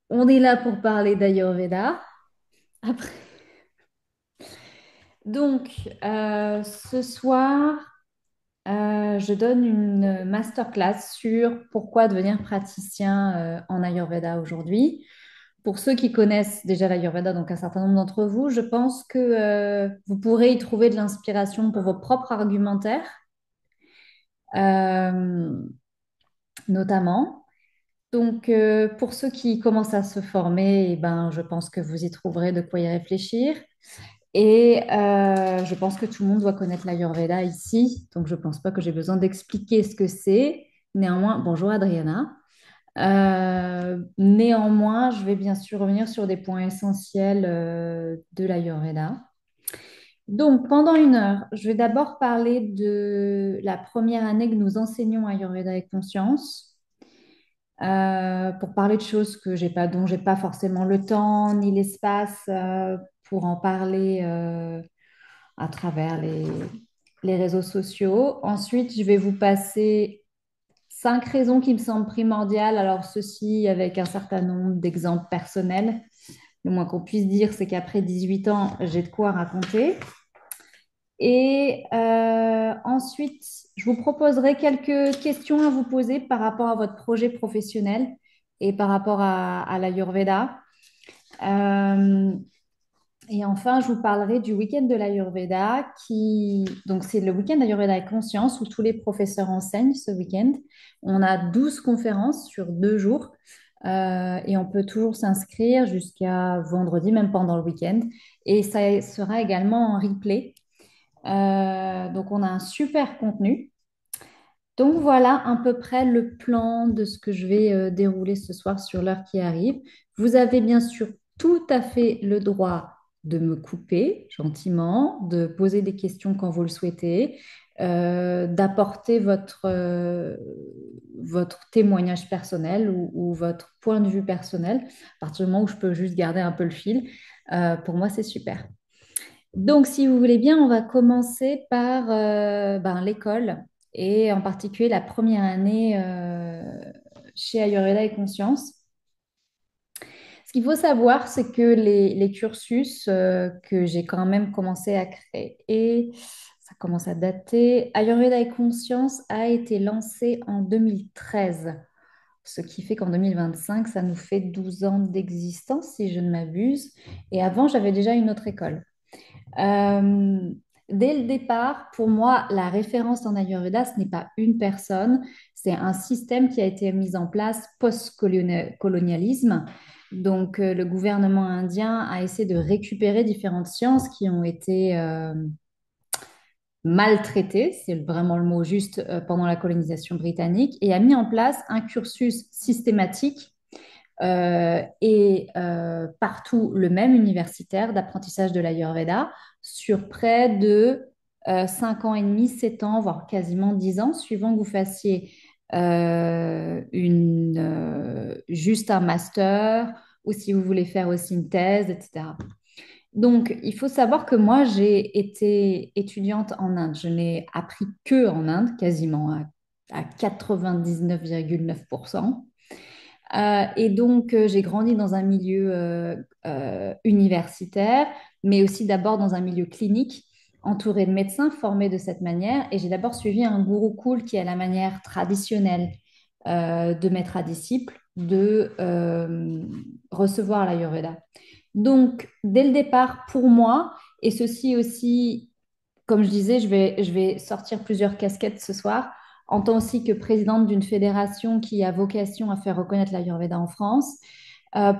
On est là pour parler d'Ayurveda. Après. Donc, ce soir, je donne une masterclass sur pourquoi devenir praticien en Ayurveda aujourd'hui. Pour ceux qui connaissent déjà l'Ayurveda, donc un certain nombre d'entre vous, je pense que vous pourrez y trouver de l'inspiration pour vos propres argumentaires, euh, notamment. Donc, pour ceux qui commencent à se former, eh ben, je pense que vous y trouverez de quoi y réfléchir. Et je pense que tout le monde doit connaître l'Ayurveda ici, donc je ne pense pas que j'ai besoin d'expliquer ce que c'est. Néanmoins, bonjour Adriana. Néanmoins, je vais bien sûr revenir sur des points essentiels de l'Ayurveda. Donc, pendant une heure, je vais d'abord parler de la première année que nous enseignons Ayurveda et conscience, pour parler de choses dont j'ai pas forcément le temps ni l'espace pour en parler à travers les réseaux sociaux. Ensuite, je vais vous passer 5 raisons qui me semblent primordiales. Alors, ceci avec un certain nombre d'exemples personnels. Le moins qu'on puisse dire, c'est qu'après 18 ans, j'ai de quoi raconter. Et ensuite, je vous proposerai quelques questions à vous poser par rapport à votre projet professionnel et par rapport à l'Ayurveda. Euh, et enfin, je vous parlerai du week-end de l'Ayurveda donc c'est le week-end d'Ayurveda et conscience où tous les professeurs enseignent ce week-end. On a 12 conférences sur 2 jours et on peut toujours s'inscrire jusqu'à vendredi, même pendant le week-end. Et ça sera également en replay. Donc on a un super contenu. Donc voilà à peu près le plan de ce que je vais dérouler ce soir sur l'heure qui arrive. Vous avez bien sûr tout à fait le droit de me couper gentiment, de poser des questions quand vous le souhaitez, d'apporter votre témoignage personnel ou votre point de vue personnel. À partir du moment où je peux juste garder un peu le fil, pour moi c'est super. Donc, si vous voulez bien, on va commencer par l'école et en particulier la première année chez Ayurveda et Conscience. Ce qu'il faut savoir, c'est que les cursus que j'ai quand même commencé à créer, ça commence à dater. Ayurveda et Conscience a été lancé en 2013, ce qui fait qu'en 2025, ça nous fait 12 ans d'existence, si je ne m'abuse. Et avant, j'avais déjà une autre école. Euh, Dès le départ, pour moi, la référence en Ayurveda, ce n'est pas une personne, c'est un système qui a été mis en place post-colonialisme. Donc, le gouvernement indien a essayé de récupérer différentes sciences qui ont été maltraitées, c'est vraiment le mot juste, pendant la colonisation britannique, et a mis en place un cursus systématique et partout le même universitaire d'apprentissage de l'Ayurveda sur près de 5 ans et demi, 7 ans, voire quasiment 10 ans, suivant que vous fassiez juste un master ou si vous voulez faire aussi une thèse, etc. Donc, il faut savoir que moi, j'ai été étudiante en Inde. Je n'ai appris que en Inde, quasiment à 99,9%. Et donc, j'ai grandi dans un milieu universitaire, mais aussi d'abord dans un milieu clinique, entouré de médecins formés de cette manière. Et j'ai d'abord suivi un gurukul qui est la manière traditionnelle de mettre à disciple, de recevoir l'Ayurveda. Donc, dès le départ, pour moi, et ceci aussi, comme je disais, je vais sortir plusieurs casquettes ce soir, en tant aussi que présidente d'une fédération qui a vocation à faire reconnaître l'Ayurveda en France.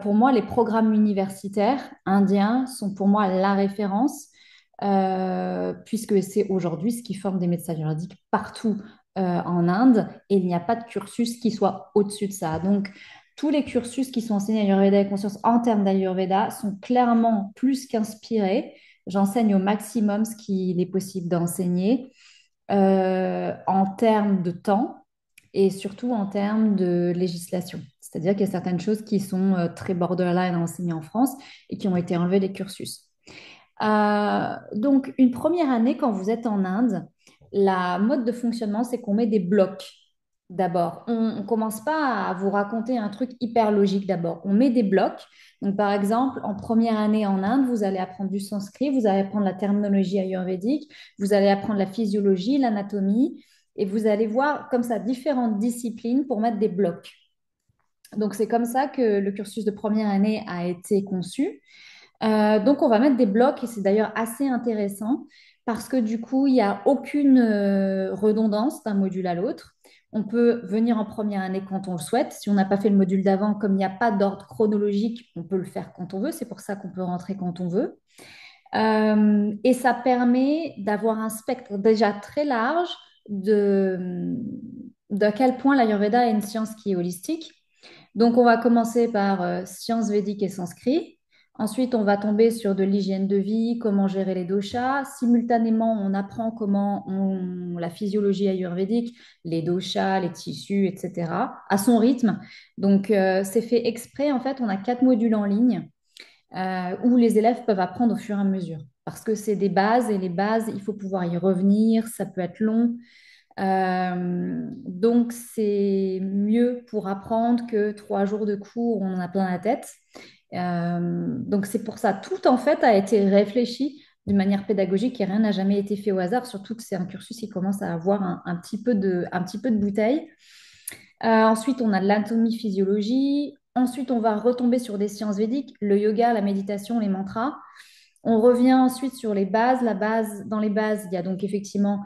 Pour moi, les programmes universitaires indiens sont pour moi la référence, puisque c'est aujourd'hui ce qui forme des médecins ayurvédiques partout en Inde, et il n'y a pas de cursus qui soit au-dessus de ça. Donc, tous les cursus qui sont enseignés à Ayurveda et Conscience en termes d'Ayurveda sont clairement plus qu'inspirés. J'enseigne au maximum ce qu'il est possible d'enseigner en termes de temps et surtout en termes de législation. C'est-à-dire qu'il y a certaines choses qui sont très borderline à enseigner en France et qui ont été enlevées des cursus. Donc, une première année, quand vous êtes en Inde, la mode de fonctionnement, c'est qu'on met des blocs. d'abord. On ne commence pas à vous raconter un truc hyper logique d'abord. On met des blocs. Donc, par exemple, en première année en Inde, vous allez apprendre du sanskrit, vous allez apprendre la terminologie ayurvédique, vous allez apprendre la physiologie, l'anatomie, et vous allez voir comme ça différentes disciplines pour mettre des blocs. Donc, c'est comme ça que le cursus de première année a été conçu. Donc, on va mettre des blocs et c'est d'ailleurs assez intéressant parce que du coup, il n'y a aucune redondance d'un module à l'autre. On peut venir en première année quand on le souhaite. Si on n'a pas fait le module d'avant, comme il n'y a pas d'ordre chronologique, on peut le faire quand on veut. C'est pour ça qu'on peut rentrer quand on veut. Et ça permet d'avoir un spectre déjà très large de quel point l'Ayurveda est une science qui est holistique. Donc, on va commencer par sciences védiques et sanskrit. Ensuite, on va tomber sur de l'hygiène de vie, comment gérer les doshas. Simultanément, on apprend la physiologie ayurvédique, les doshas, les tissus, etc., à son rythme. Donc, c'est fait exprès. En fait, on a 4 modules en ligne où les élèves peuvent apprendre au fur et à mesure. Parce que c'est des bases et les bases, il faut pouvoir y revenir, ça peut être long. Donc, c'est mieux pour apprendre que 3 jours de cours où on en a plein la tête. Donc, c'est pour ça. Tout, en fait, a été réfléchi d'une manière pédagogique et rien n'a jamais été fait au hasard, surtout que c'est un cursus qui commence à avoir un petit peu de bouteille. Ensuite, on a de l'anatomie physiologie. Ensuite, on va retomber sur des sciences védiques, le yoga, la méditation, les mantras. On revient ensuite sur les bases. Dans les bases, il y a donc effectivement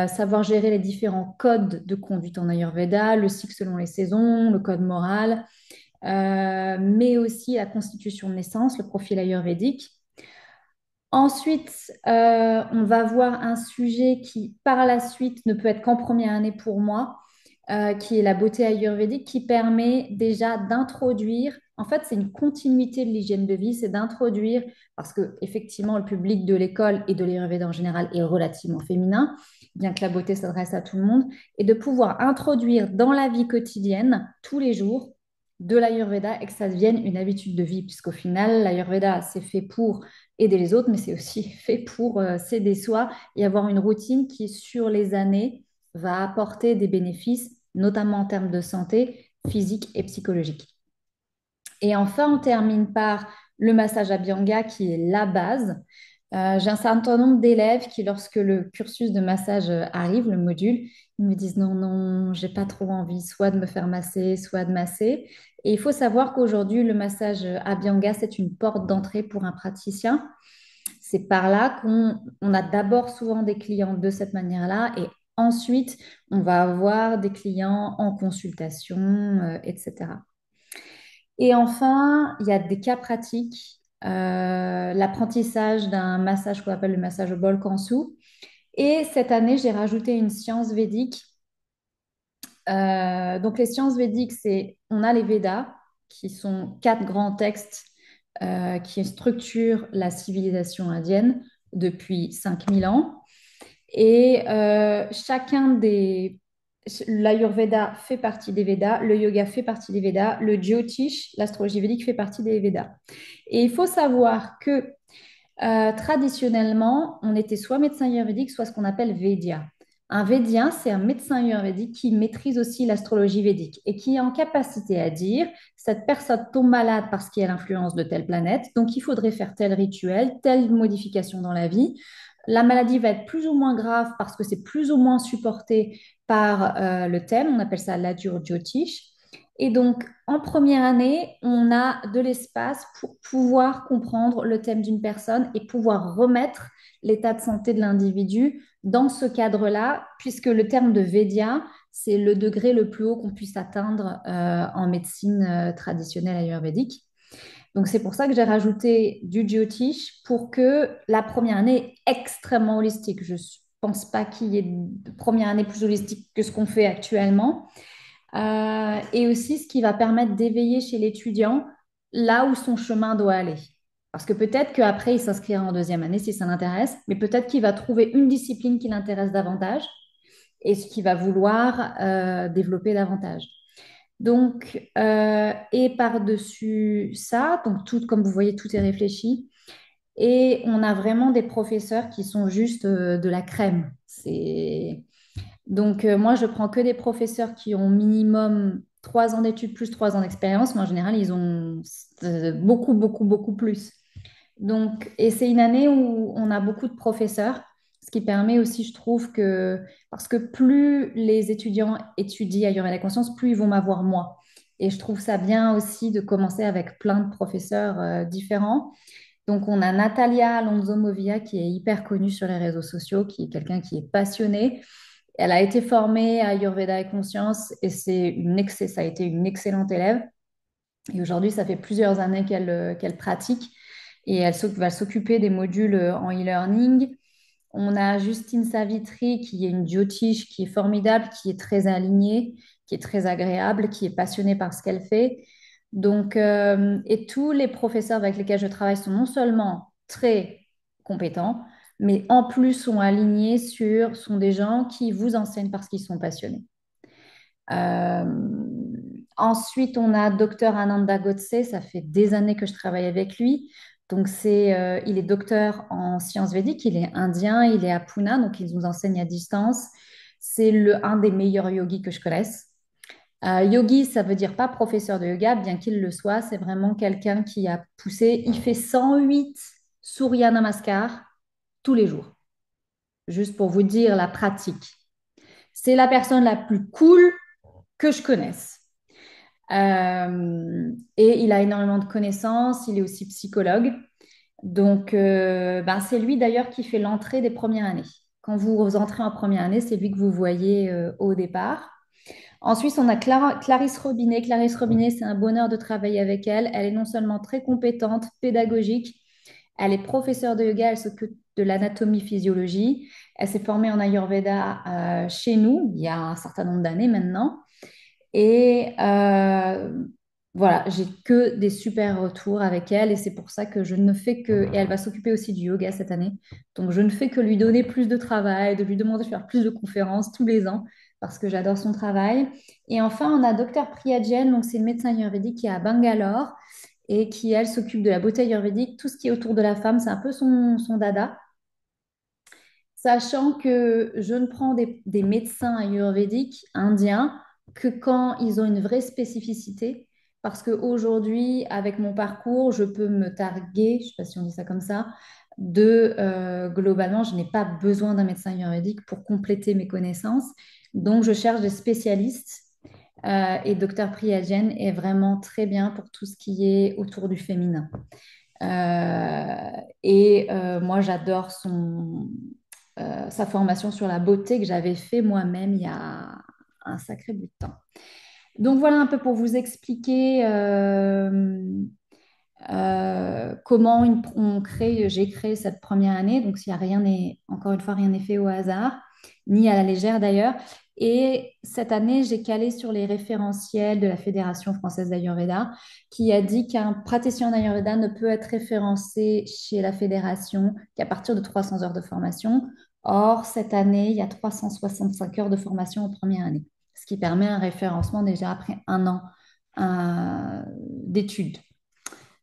savoir gérer les différents codes de conduite en Ayurveda, le cycle selon les saisons, le code moral, mais aussi la constitution de naissance, le profil ayurvédique. Ensuite, on va voir un sujet qui, par la suite, ne peut être qu'en première année pour moi, qui est la beauté ayurvédique, qui permet déjà d'introduire, en fait, c'est une continuité de l'hygiène de vie, c'est d'introduire, parce que effectivement, le public de l'école et de l'Ayurveda en général est relativement féminin, bien que la beauté s'adresse à tout le monde, et de pouvoir introduire dans la vie quotidienne, tous les jours, de l'Ayurveda et que ça devienne une habitude de vie, puisqu'au final, l'Ayurveda, c'est fait pour aider les autres, mais c'est aussi fait pour s'aider soi et avoir une routine qui, sur les années, va apporter des bénéfices, notamment en termes de santé physique et psychologique. Et enfin, on termine par le massage Abhyanga, qui est la base. J'ai un certain nombre d'élèves qui, lorsque le cursus de massage arrive, le module, ils me disent non, non, j'ai pas trop envie, soit de me faire masser, soit de masser. Et il faut savoir qu'aujourd'hui, le massage Abhyanga, c'est une porte d'entrée pour un praticien. C'est par là qu'on a d'abord souvent des clients de cette manière-là et ensuite, on va avoir des clients en consultation, etc. Et enfin, il y a des cas pratiques. L'apprentissage d'un massage qu'on appelle le massage au bol kansu. Et cette année, j'ai rajouté une science védique. Donc, les sciences védiques, on a les Védas, qui sont 4 grands textes qui structurent la civilisation indienne depuis 5000 ans. Et l'Ayurveda fait partie des Védas, le yoga fait partie des Védas, le Jyotish, l'astrologie védique, fait partie des Védas. Et il faut savoir que traditionnellement, on était soit médecin ayurvédique, soit ce qu'on appelle Védia. Un Védien, c'est un médecin ayurvédique qui maîtrise aussi l'astrologie védique et qui est en capacité à dire cette personne tombe malade parce qu'il y a l'influence de telle planète, donc il faudrait faire tel rituel, telle modification dans la vie. La maladie va être plus ou moins grave parce que c'est plus ou moins supporté par le thème, on appelle ça l'Adur Jyotish. Et donc, en première année, on a de l'espace pour pouvoir comprendre le thème d'une personne et pouvoir remettre l'état de santé de l'individu dans ce cadre-là, puisque le terme de Védia, c'est le degré le plus haut qu'on puisse atteindre en médecine traditionnelle ayurvédique. Donc, c'est pour ça que j'ai rajouté du Jyotish pour que la première année est extrêmement holistique. Je ne pense pas qu'il y ait de première année plus holistique que ce qu'on fait actuellement. Et aussi ce qui va permettre d'éveiller chez l'étudiant là où son chemin doit aller. Parce que peut-être qu'après, il s'inscrira en deuxième année si ça l'intéresse, mais peut-être qu'il va trouver une discipline qui l'intéresse davantage et ce qu'il va vouloir développer davantage. Donc, et par-dessus ça, donc tout, comme vous voyez, tout est réfléchi. Et on a vraiment des professeurs qui sont juste de la crème. Donc, moi, je prends que des professeurs qui ont minimum 3 ans d'études plus 3 ans d'expérience, mais en général, ils ont beaucoup, beaucoup, beaucoup plus. Donc, et c'est une année où on a beaucoup de professeurs, ce qui permet aussi, je trouve que, parce que plus les étudiants étudient Ayurveda et Conscience, plus ils vont m'avoir moi. Et je trouve ça bien aussi de commencer avec plein de professeurs différents. Donc, on a Natalia Alonso Movia qui est hyper connue sur les réseaux sociaux, qui est quelqu'un qui est passionné. Elle a été formée à Ayurveda et Conscience et ça a été une excellente élève. Et aujourd'hui, ça fait plusieurs années qu'elle pratique et va s'occuper des modules en e-learning. On a Justine Savitri, qui est une Jyotish, qui est formidable, qui est très alignée, qui est très agréable, qui est passionnée par ce qu'elle fait. Donc, et tous les professeurs avec lesquels je travaille sont non seulement très compétents, mais en plus sont des gens qui vous enseignent parce qu'ils sont passionnés. Euh, Ensuite, on a Dr Ananda Godse, ça fait des années que je travaille avec lui. Donc, il est docteur en sciences védiques, il est indien, il est à Pune, donc il nous enseigne à distance. C'est un des meilleurs yogis que je connaisse. Yogi, ça veut dire pas professeur de yoga, bien qu'il le soit, c'est vraiment quelqu'un qui a poussé. Il fait 108 Surya Namaskar tous les jours, juste pour vous dire la pratique. C'est la personne la plus cool que je connaisse. Et il a énormément de connaissances, il est aussi psychologue. Donc, c'est lui d'ailleurs qui fait l'entrée des premières années. Quand vous entrez en première année, c'est lui que vous voyez au départ. Ensuite, on a Clarisse Robinet. Clarisse Robinet, c'est un bonheur de travailler avec elle. Elle est non seulement très compétente, pédagogique, elle est professeure de yoga, elle s'occupe de l'anatomie-physiologie. Elle s'est formée en Ayurveda chez nous il y a un certain nombre d'années maintenant. Et voilà, j'ai que des super retours avec elle et c'est pour ça que je ne fais que... Et elle va s'occuper aussi du yoga cette année. Donc je ne fais que lui donner plus de travail, de lui demander de faire plus de conférences tous les ans parce que j'adore son travail. Et enfin, on a Dr Priyajen, donc c'est une médecin ayurvédique qui est à Bangalore et qui, elle, s'occupe de la beauté ayurvédique. Tout ce qui est autour de la femme, c'est un peu son dada. Sachant que je ne prends des médecins ayurvédiques indiens que quand ils ont une vraie spécificité, parce qu'aujourd'hui, avec mon parcours, je peux me targuer, je ne sais pas si on dit ça comme ça, globalement, je n'ai pas besoin d'un médecin ayurvédique pour compléter mes connaissances. Donc, je cherche des spécialistes et Dr Priyajen est vraiment très bien pour tout ce qui est autour du féminin. Moi, j'adore sa formation sur la beauté que j'avais fait moi-même il y a un sacré bout de temps. Donc voilà un peu pour vous expliquer comment j'ai créé cette première année. Donc, s'il y a rien n'est, encore une fois, rien n'est fait au hasard, ni à la légère d'ailleurs. Et cette année, j'ai calé sur les référentiels de la Fédération française d'Ayurveda, qui a dit qu'un praticien en Ayurveda ne peut être référencé chez la fédération qu'à partir de 300 heures de formation. Or, cette année, il y a 365 heures de formation en première année, ce qui permet un référencement déjà après un an d'études.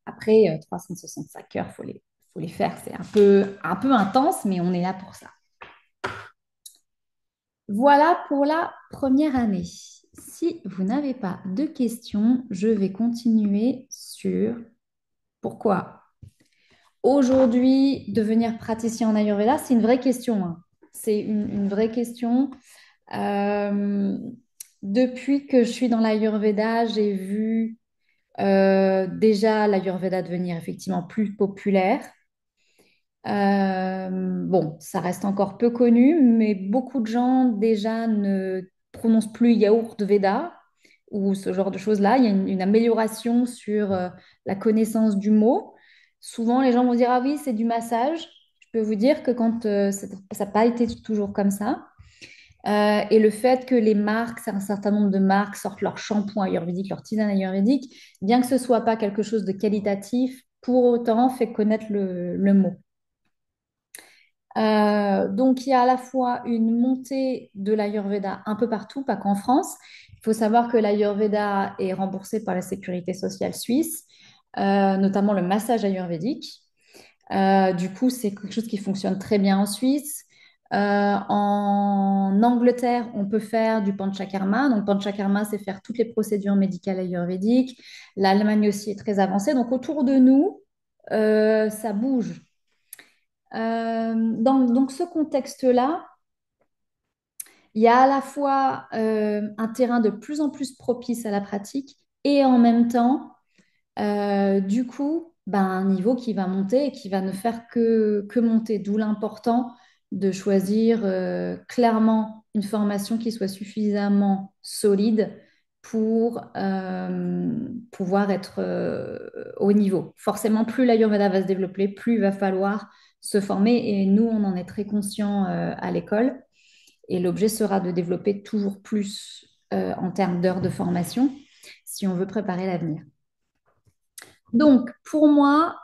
Après, 365 heures, faut les faire. C'est un peu intense, mais on est là pour ça. Voilà pour la première année. Si vous n'avez pas de questions, je vais continuer sur pourquoi aujourd'hui devenir praticien en Ayurveda. C'est une vraie question, hein. C'est une vraie question. Euh, Depuis que je suis dans l'Ayurveda, j'ai vu déjà l'Ayurveda devenir effectivement plus populaire. Bon, ça reste encore peu connu, mais beaucoup de gens déjà ne prononcent plus yaourt Veda ou ce genre de choses-là. Il y a une amélioration sur la connaissance du mot. Souvent, les gens vont dire, ah oui, c'est du massage. Je peux vous dire que quand ça n'a pas été toujours comme ça. Et le fait que les marques, un certain nombre de marques sortent leur shampoing ayurvédique, leur tisane ayurvédique, bien que ce soit pas quelque chose de qualitatif, pour autant fait connaître le mot. Donc, il y a à la fois une montée de l'Ayurveda un peu partout, pas qu'en France. Il faut savoir que l'Ayurveda est remboursé par la sécurité sociale suisse, notamment le massage ayurvédique. Du coup, c'est quelque chose qui fonctionne très bien en Suisse. En Angleterre, on peut faire du panchakarma. Donc, panchakarma, c'est faire toutes les procédures médicales ayurvédiques. L'Allemagne aussi est très avancée. Donc, autour de nous, ça bouge. Donc, ce contexte-là, il y a à la fois un terrain de plus en plus propice à la pratique et en même temps, du coup, ben, un niveau qui va monter et qui va ne faire que monter. D'où l'important de choisir clairement une formation qui soit suffisamment solide pour pouvoir être au niveau. Forcément, plus l'Ayurveda va se développer, plus il va falloir se former. Et nous, on en est très conscients à l'école. Et l'objet sera de développer toujours plus en termes d'heures de formation si on veut préparer l'avenir. Donc, pour moi,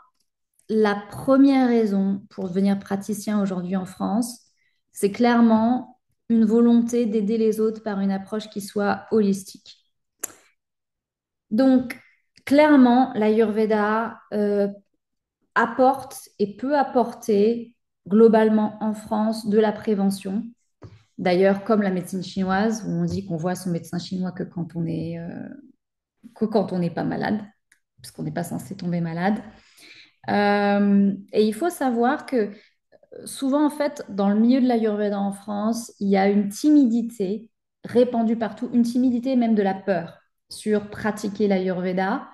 la première raison pour devenir praticien aujourd'hui en France, c'est clairement une volonté d'aider les autres par une approche qui soit holistique. Donc, clairement, l'Ayurveda apporte et peut apporter globalement en France de la prévention. D'ailleurs, comme la médecine chinoise, où on dit qu'on voit son médecin chinois que quand on n'est pas malade, parce qu'on n'est pas censé tomber malade. Et il faut savoir que souvent, en fait, dans le milieu de l'Ayurveda en France, il y a une timidité répandue partout, une timidité même de la peur sur pratiquer l'Ayurveda,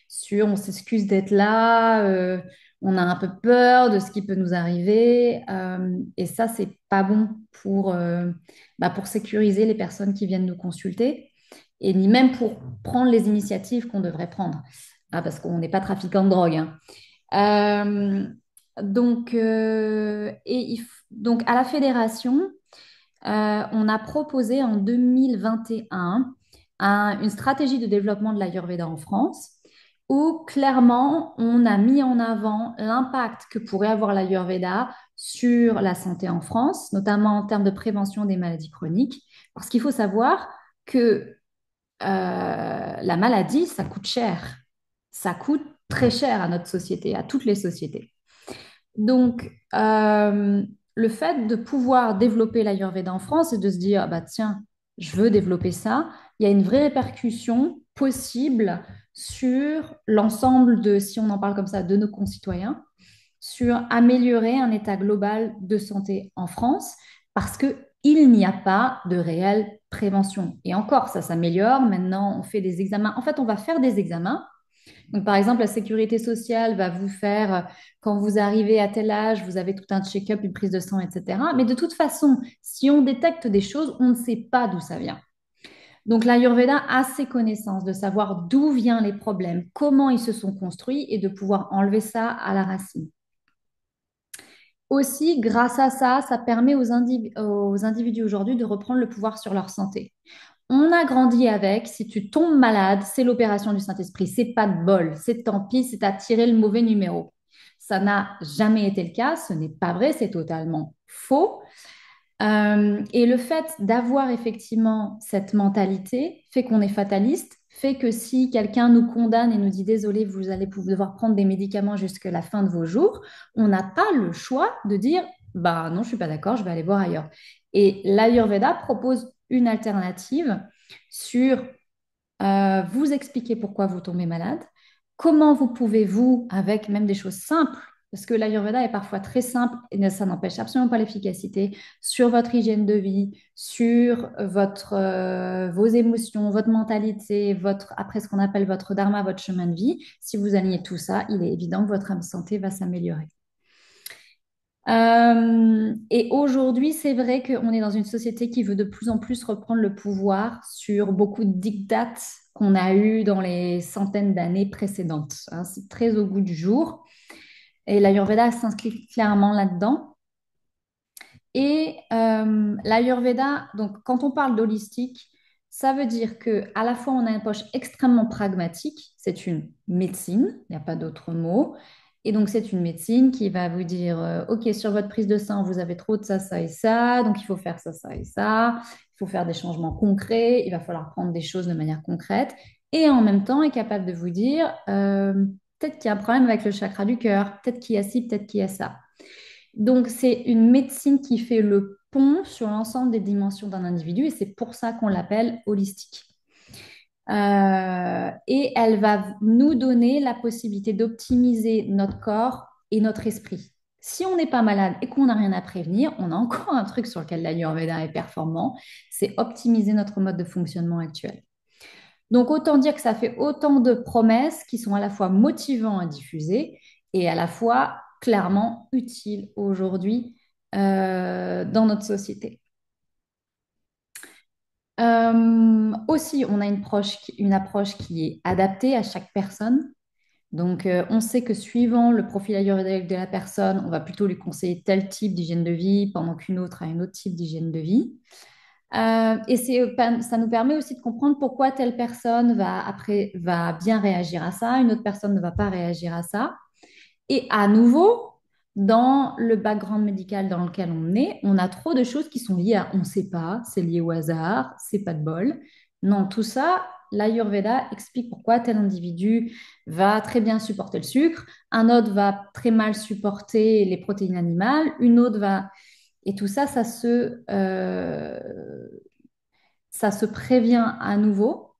sur on s'excuse d'être là, on a un peu peur de ce qui peut nous arriver, et ça, c'est pas bon pour sécuriser les personnes qui viennent nous consulter, et ni même pour prendre les initiatives qu'on devrait prendre. Ah, parce qu'on n'est pas trafiquant de drogue, hein. Euh, donc, à la fédération, on a proposé en 2021 une stratégie de développement de l'Ayurveda en France, où clairement, on a mis en avant l'impact que pourrait avoir l'Ayurveda sur la santé en France, notamment en termes de prévention des maladies chroniques. Parce qu'il faut savoir que la maladie, ça coûte cher. Ça coûte très cher à notre société, à toutes les sociétés. Donc, le fait de pouvoir développer l'Ayurveda en France et de se dire, ah bah tiens, je veux développer ça, il y a une vraie répercussion possible sur l'ensemble de, si on en parle comme ça, de nos concitoyens, sur améliorer un état global de santé en France, parce qu'il n'y a pas de réelle prévention. Et encore, ça s'améliore. Maintenant, on fait des examens. En fait, on va faire des examens. Donc, par exemple, la sécurité sociale va vous faire, quand vous arrivez à tel âge, vous avez tout un check-up, une prise de sang, etc. Mais de toute façon, si on détecte des choses, on ne sait pas d'où ça vient. Donc, l'Ayurveda a ses connaissances de savoir d'où viennent les problèmes, comment ils se sont construits et de pouvoir enlever ça à la racine. Aussi, grâce à ça, ça permet aux individus aujourd'hui de reprendre le pouvoir sur leur santé. On a grandi avec, si tu tombes malade, c'est l'opération du Saint-Esprit. C'est pas de bol, c'est tant pis, c'est à tirer le mauvais numéro. Ça n'a jamais été le cas, ce n'est pas vrai, c'est totalement faux. Et le fait d'avoir effectivement cette mentalité fait qu'on est fataliste, fait que si quelqu'un nous condamne et nous dit désolé, vous allez devoir prendre des médicaments jusqu'à la fin de vos jours, on n'a pas le choix de dire bah non, je suis pas d'accord, je vais aller voir ailleurs. Et l'Ayurveda propose une alternative sur vous expliquer pourquoi vous tombez malade, comment vous pouvez, vous, avec même des choses simples, parce que l'Ayurveda est parfois très simple et ça n'empêche absolument pas l'efficacité sur votre hygiène de vie, sur vos émotions, votre mentalité, après ce qu'on appelle votre dharma, votre chemin de vie. Si vous alignez tout ça, il est évident que votre santé va s'améliorer. Et aujourd'hui, c'est vrai qu'on est dans une société qui veut de plus en plus reprendre le pouvoir sur beaucoup de diktats qu'on a eus dans les centaines d'années précédentes, hein. C'est très au goût du jour. Et l'Ayurveda s'inscrit clairement là-dedans. Et l'Ayurveda, donc quand on parle d'holistique, ça veut dire que à la fois on a une approche extrêmement pragmatique, c'est une médecine, il n'y a pas d'autre mot. Et donc c'est une médecine qui va vous dire, OK, sur votre prise de sang, vous avez trop de ça, ça et ça, donc il faut faire ça, ça et ça, il faut faire des changements concrets, il va falloir prendre des choses de manière concrète. Et en même temps, est capable de vous dire, peut-être qu'il y a un problème avec le chakra du cœur, peut-être qu'il y a ci, peut-être qu'il y a ça. Donc, c'est une médecine qui fait le pont sur l'ensemble des dimensions d'un individu et c'est pour ça qu'on l'appelle holistique. Et elle va nous donner la possibilité d'optimiser notre corps et notre esprit. Si on n'est pas malade et qu'on n'a rien à prévenir, on a encore un truc sur lequel l'Ayurveda est performant, c'est optimiser notre mode de fonctionnement actuel. Donc autant dire que ça fait autant de promesses qui sont à la fois motivants à diffuser et à la fois clairement utiles aujourd'hui dans notre société. Aussi, on a une approche qui est adaptée à chaque personne. Donc, on sait que suivant le profil ayurvédique de la personne, on va plutôt lui conseiller tel type d'hygiène de vie, pendant qu'une autre a un autre type d'hygiène de vie. Et ça nous permet aussi de comprendre pourquoi telle personne va bien réagir à ça, une autre personne ne va pas réagir à ça. Et à nouveau, dans le background médical dans lequel on est, on a trop de choses qui sont liées à on ne sait pas, c'est lié au hasard, c'est pas de bol. Non, tout ça, l'Ayurveda explique pourquoi tel individu va très bien supporter le sucre, un autre va très mal supporter les protéines animales, une autre va... Et tout ça, ça se prévient à nouveau.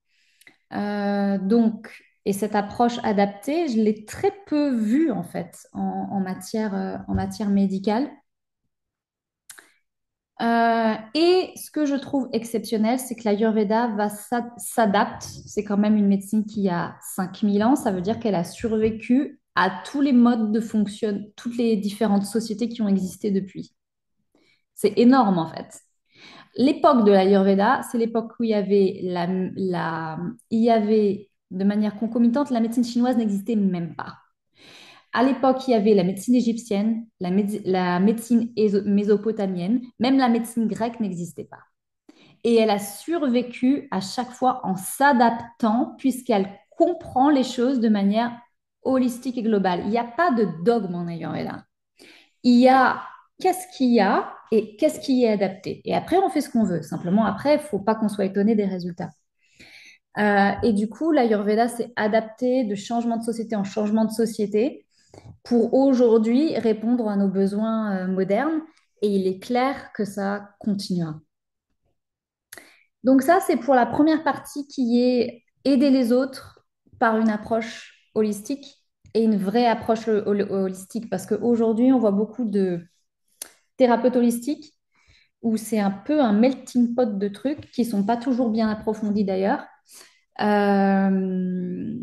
Et cette approche adaptée, je l'ai très peu vue en fait en matière médicale. Et ce que je trouve exceptionnel, c'est que l'Ayurveda s'adapte. C'est quand même une médecine qui a 5000 ans. Ça veut dire qu'elle a survécu à tous les modes de fonction, toutes les différentes sociétés qui ont existé depuis. C'est énorme en fait. L'époque de l'Ayurveda, c'est l'époque où il y avait de manière concomitante, la médecine chinoise n'existait même pas. À l'époque, il y avait la médecine égyptienne, la médecine mésopotamienne, même la médecine grecque n'existait pas. Et elle a survécu à chaque fois en s'adaptant, puisqu'elle comprend les choses de manière holistique et globale. Il n'y a pas de dogme en Ayurveda. Il y a qu'est-ce qu'il y a et qu'est-ce qui est adapté. Et après, on fait ce qu'on veut. Simplement, après, il ne faut pas qu'on soit étonné des résultats. Et du coup, l'Ayurveda s'est adapté de changement de société en changement de société pour aujourd'hui répondre à nos besoins modernes. Et il est clair que ça continuera. Donc ça, c'est pour la première partie qui est aider les autres par une approche holistique et une vraie approche holistique. Parce qu'aujourd'hui, on voit beaucoup de thérapeutes holistiques où c'est un peu un melting pot de trucs qui sont pas toujours bien approfondis d'ailleurs. Euh,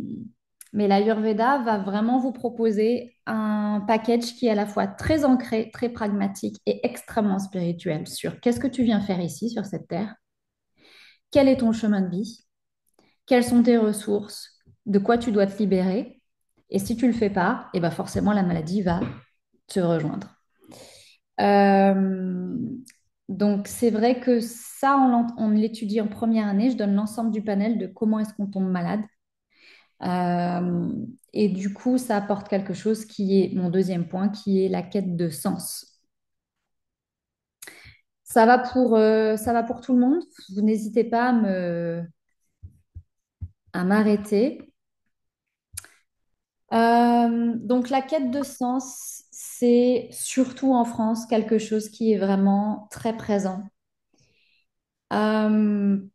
mais l'Ayurveda va vraiment vous proposer un package qui est à la fois très ancré, très pragmatique et extrêmement spirituel sur qu'est-ce que tu viens faire ici sur cette terre, quel est ton chemin de vie, quelles sont tes ressources, de quoi tu dois te libérer. Et si tu le fais pas, et ben forcément la maladie va te rejoindre. Euh, donc, c'est vrai que ça, on l'étudie en première année. Je donne l'ensemble du panel de comment est-ce qu'on tombe malade. Euh, et du coup, ça apporte quelque chose qui est mon deuxième point, qui est la quête de sens. Ça va pour tout le monde. Vous n'hésitez pas à m'arrêter. Donc, la quête de sens, c'est surtout en France quelque chose qui est vraiment très présent.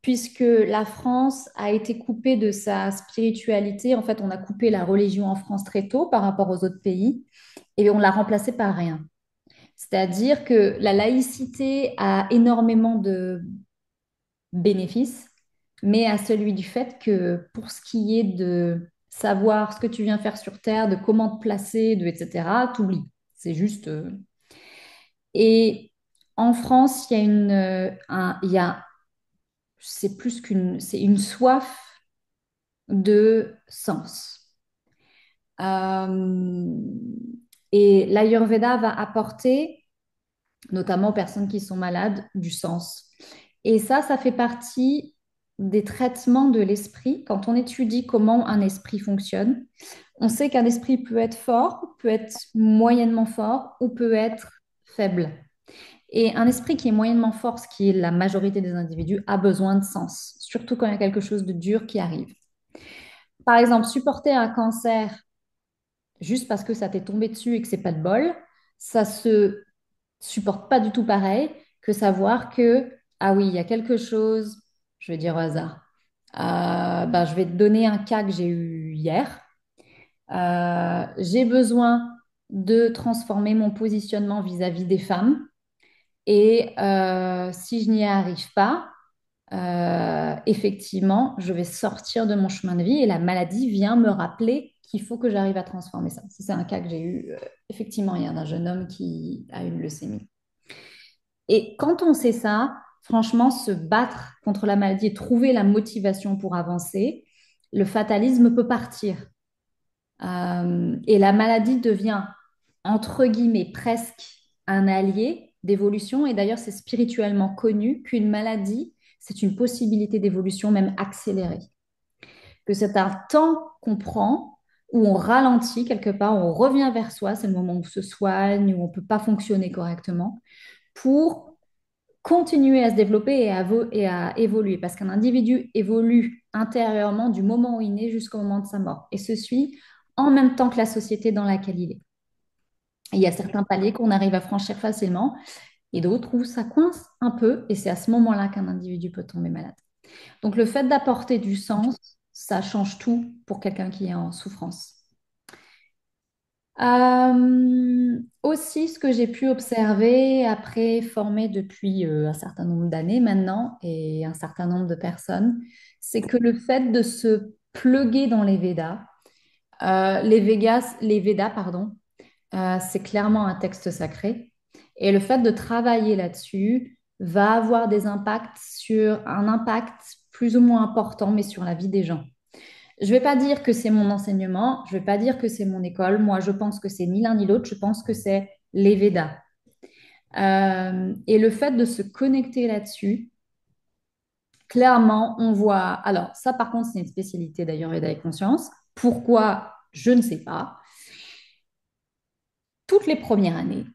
Puisque la France a été coupée de sa spiritualité. En fait, on a coupé la religion en France très tôt par rapport aux autres pays et on l'a remplacée par rien. C'est-à-dire que la laïcité a énormément de bénéfices, mais à celui du fait que pour ce qui est de savoir ce que tu viens faire sur Terre, de comment te placer, etc., t'oublies. C'est juste... Et en France, il y a c'est une soif de sens. Euh, et l'Ayurveda va apporter, notamment aux personnes qui sont malades, du sens. Et ça fait partie des traitements de l'esprit. Quand on étudie comment un esprit fonctionne, on sait qu'un esprit peut être fort, peut être moyennement fort ou peut être faible. Et un esprit qui est moyennement fort, ce qui est la majorité des individus, a besoin de sens, surtout quand il y a quelque chose de dur qui arrive. Par exemple, supporter un cancer juste parce que ça t'est tombé dessus et que c'est pas de bol, ça se supporte pas du tout pareil que savoir que, ah oui, il y a quelque chose, je vais dire au hasard. Ben, je vais te donner un cas que j'ai eu hier. J'ai besoin de transformer mon positionnement vis-à-vis des femmes. Et si je n'y arrive pas, effectivement, je vais sortir de mon chemin de vie et la maladie vient me rappeler qu'il faut que j'arrive à transformer ça. Ça, c'est un cas que j'ai eu effectivement hier d'un jeune homme qui a une leucémie. Et quand on sait ça, franchement, se battre contre la maladie et trouver la motivation pour avancer, le fatalisme peut partir. Et la maladie devient, entre guillemets, presque un allié d'évolution. Et d'ailleurs, c'est spirituellement connu qu'une maladie, c'est une possibilité d'évolution même accélérée. Que c'est un temps qu'on prend, où on ralentit quelque part, on revient vers soi, c'est le moment où on se soigne, où on ne peut pas fonctionner correctement, pour continuer à se développer et à évoluer. Parce qu'un individu évolue intérieurement du moment où il naît jusqu'au moment de sa mort. Et se suit en même temps que la société dans laquelle il est. Et il y a certains paliers qu'on arrive à franchir facilement et d'autres où ça coince un peu. Et c'est à ce moment-là qu'un individu peut tomber malade. Donc le fait d'apporter du sens, ça change tout pour quelqu'un qui est en souffrance. Aussi, ce que j'ai pu observer après former depuis un certain nombre d'années maintenant et un certain nombre de personnes, c'est que le fait de se pluguer dans les Védas, les Védas, pardon, c'est clairement un texte sacré. Et le fait de travailler là-dessus va avoir un impact plus ou moins important, mais sur la vie des gens. Je ne vais pas dire que c'est mon enseignement, je ne vais pas dire que c'est mon école. Moi, je pense que c'est ni l'un ni l'autre. Je pense que c'est les Védas. Et le fait de se connecter là-dessus, clairement, on voit. Alors, ça, par contre, c'est une spécialité d'ailleurs Veda et Conscience. Pourquoi? Je ne sais pas. Toutes les premières années,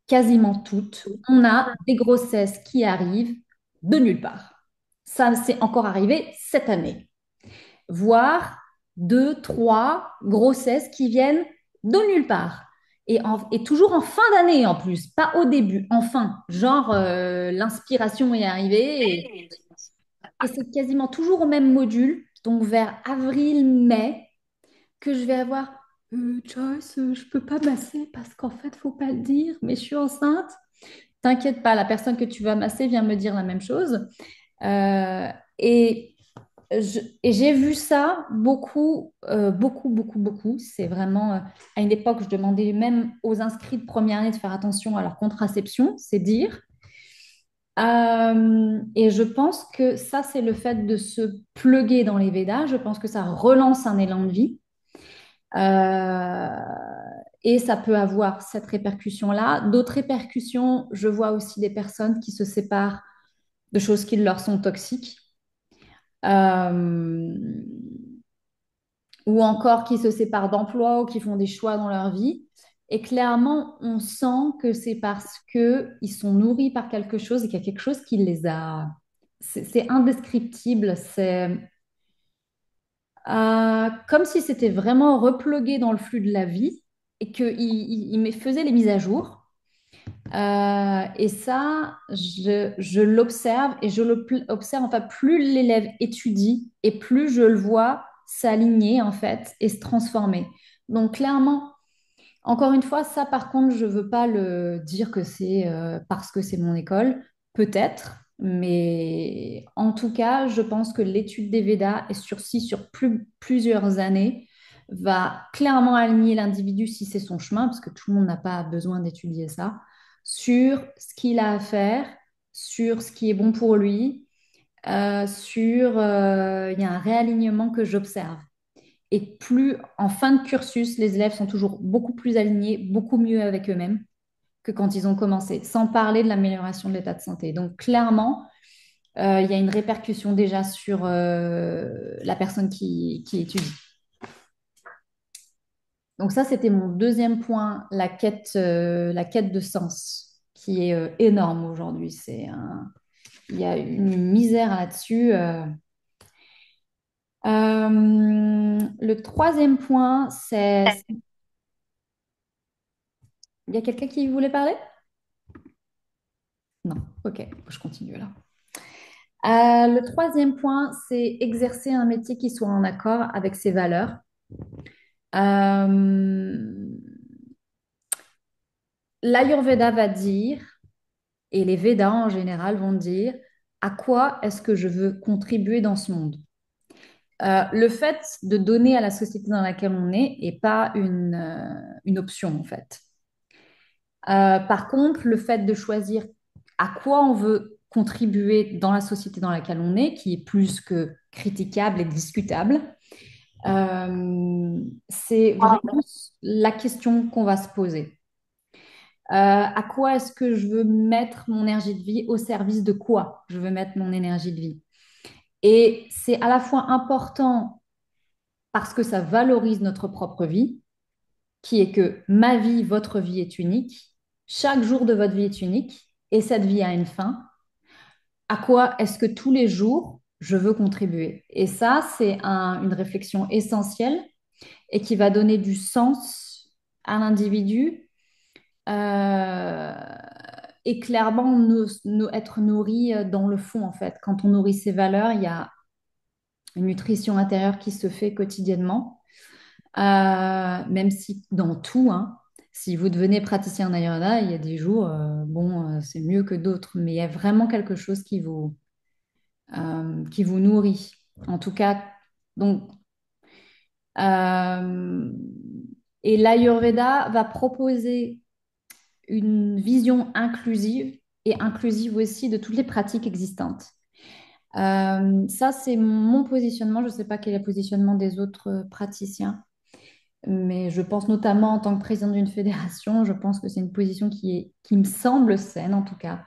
quasiment toutes, on a des grossesses qui arrivent de nulle part. Ça, c'est encore arrivé cette année. Voire deux, trois grossesses qui viennent de nulle part. Et toujours en fin d'année en plus, pas au début, enfin, genre l'inspiration est arrivée et c'est quasiment toujours au même module, donc vers avril-mai, que je vais avoir Joyce, je peux pas masser parce qu'en fait, faut pas le dire, mais je suis enceinte. T'inquiète pas, la personne que tu vas masser vient me dire la même chose. Euh, et et j'ai vu ça beaucoup, beaucoup, beaucoup, beaucoup. C'est vraiment, à une époque, je demandais même aux inscrits de première année de faire attention à leur contraception, c'est dire. Et je pense que ça, c'est le fait de se pluguer dans les Védas. Je pense que ça relance un élan de vie. Euh, et ça peut avoir cette répercussion-là. D'autres répercussions, je vois aussi des personnes qui se séparent de choses qui leur sont toxiques. Euh, ou encore qui se séparent d'emploi ou qui font des choix dans leur vie. Et clairement, on sent que c'est parce qu'ils sont nourris par quelque chose et qu'il y a quelque chose qui les a... C'est indescriptible, c'est comme si c'était vraiment replugué dans le flux de la vie et qu'il me faisait les mises à jour. Et ça, je l'observe et je l'observe, enfin, plus l'élève étudie et plus je le vois s'aligner en fait et se transformer. Donc clairement, encore une fois, ça par contre, je veux pas le dire que c'est parce que c'est mon école, peut-être, mais en tout cas, je pense que l'étude des Védas et sur plusieurs années va clairement aligner l'individu si c'est son chemin, parce que tout le monde n'a pas besoin d'étudier ça, sur ce qu'il a à faire, sur ce qui est bon pour lui, il y a un réalignement que j'observe. Et plus en fin de cursus, les élèves sont toujours beaucoup plus alignés, beaucoup mieux avec eux-mêmes que quand ils ont commencé, sans parler de l'amélioration de l'état de santé. Donc clairement, il y a une répercussion déjà sur la personne qui étudie. Donc ça, c'était mon deuxième point, la quête de sens, qui est énorme aujourd'hui. Il y a une misère là-dessus. Le troisième point, c'est... Il y a quelqu'un qui voulait parler? Non, ok, je continue là. Le troisième point, c'est exercer un métier qui soit en accord avec ses valeurs. Euh, L'Ayurveda va dire, et les Védas en général vont dire, à quoi est-ce que je veux contribuer dans ce monde? Le fait de donner à la société dans laquelle on est n'est pas une option en fait. Par contre, le fait de choisir à quoi on veut contribuer dans la société dans laquelle on est, qui est plus que critiquable et discutable, c'est vraiment la question qu'on va se poser. À quoi est-ce que je veux mettre mon énergie de vie? Au service de quoi je veux mettre mon énergie de vie? Et c'est à la fois important parce que ça valorise notre propre vie, qui est que ma vie, votre vie est unique, chaque jour de votre vie est unique, et cette vie a une fin. À quoi est-ce que tous les jours je veux contribuer? Et ça, c'est une réflexion essentielle et qui va donner du sens à l'individu euh, et clairement être nourri dans le fond, en fait. Quand on nourrit ses valeurs, il y a une nutrition intérieure qui se fait quotidiennement. Même si dans tout, hein, si vous devenez praticien en Ayurveda, il y a des jours, bon, c'est mieux que d'autres, mais il y a vraiment quelque chose qui vous nourrit. En tout cas, donc, euh, et l'Ayurveda va proposer une vision inclusive et inclusive aussi de toutes les pratiques existantes. Ça, c'est mon positionnement. Je ne sais pas quel est le positionnement des autres praticiens. Mais je pense notamment en tant que président d'une fédération, je pense que c'est une position qui me semble saine en tout cas,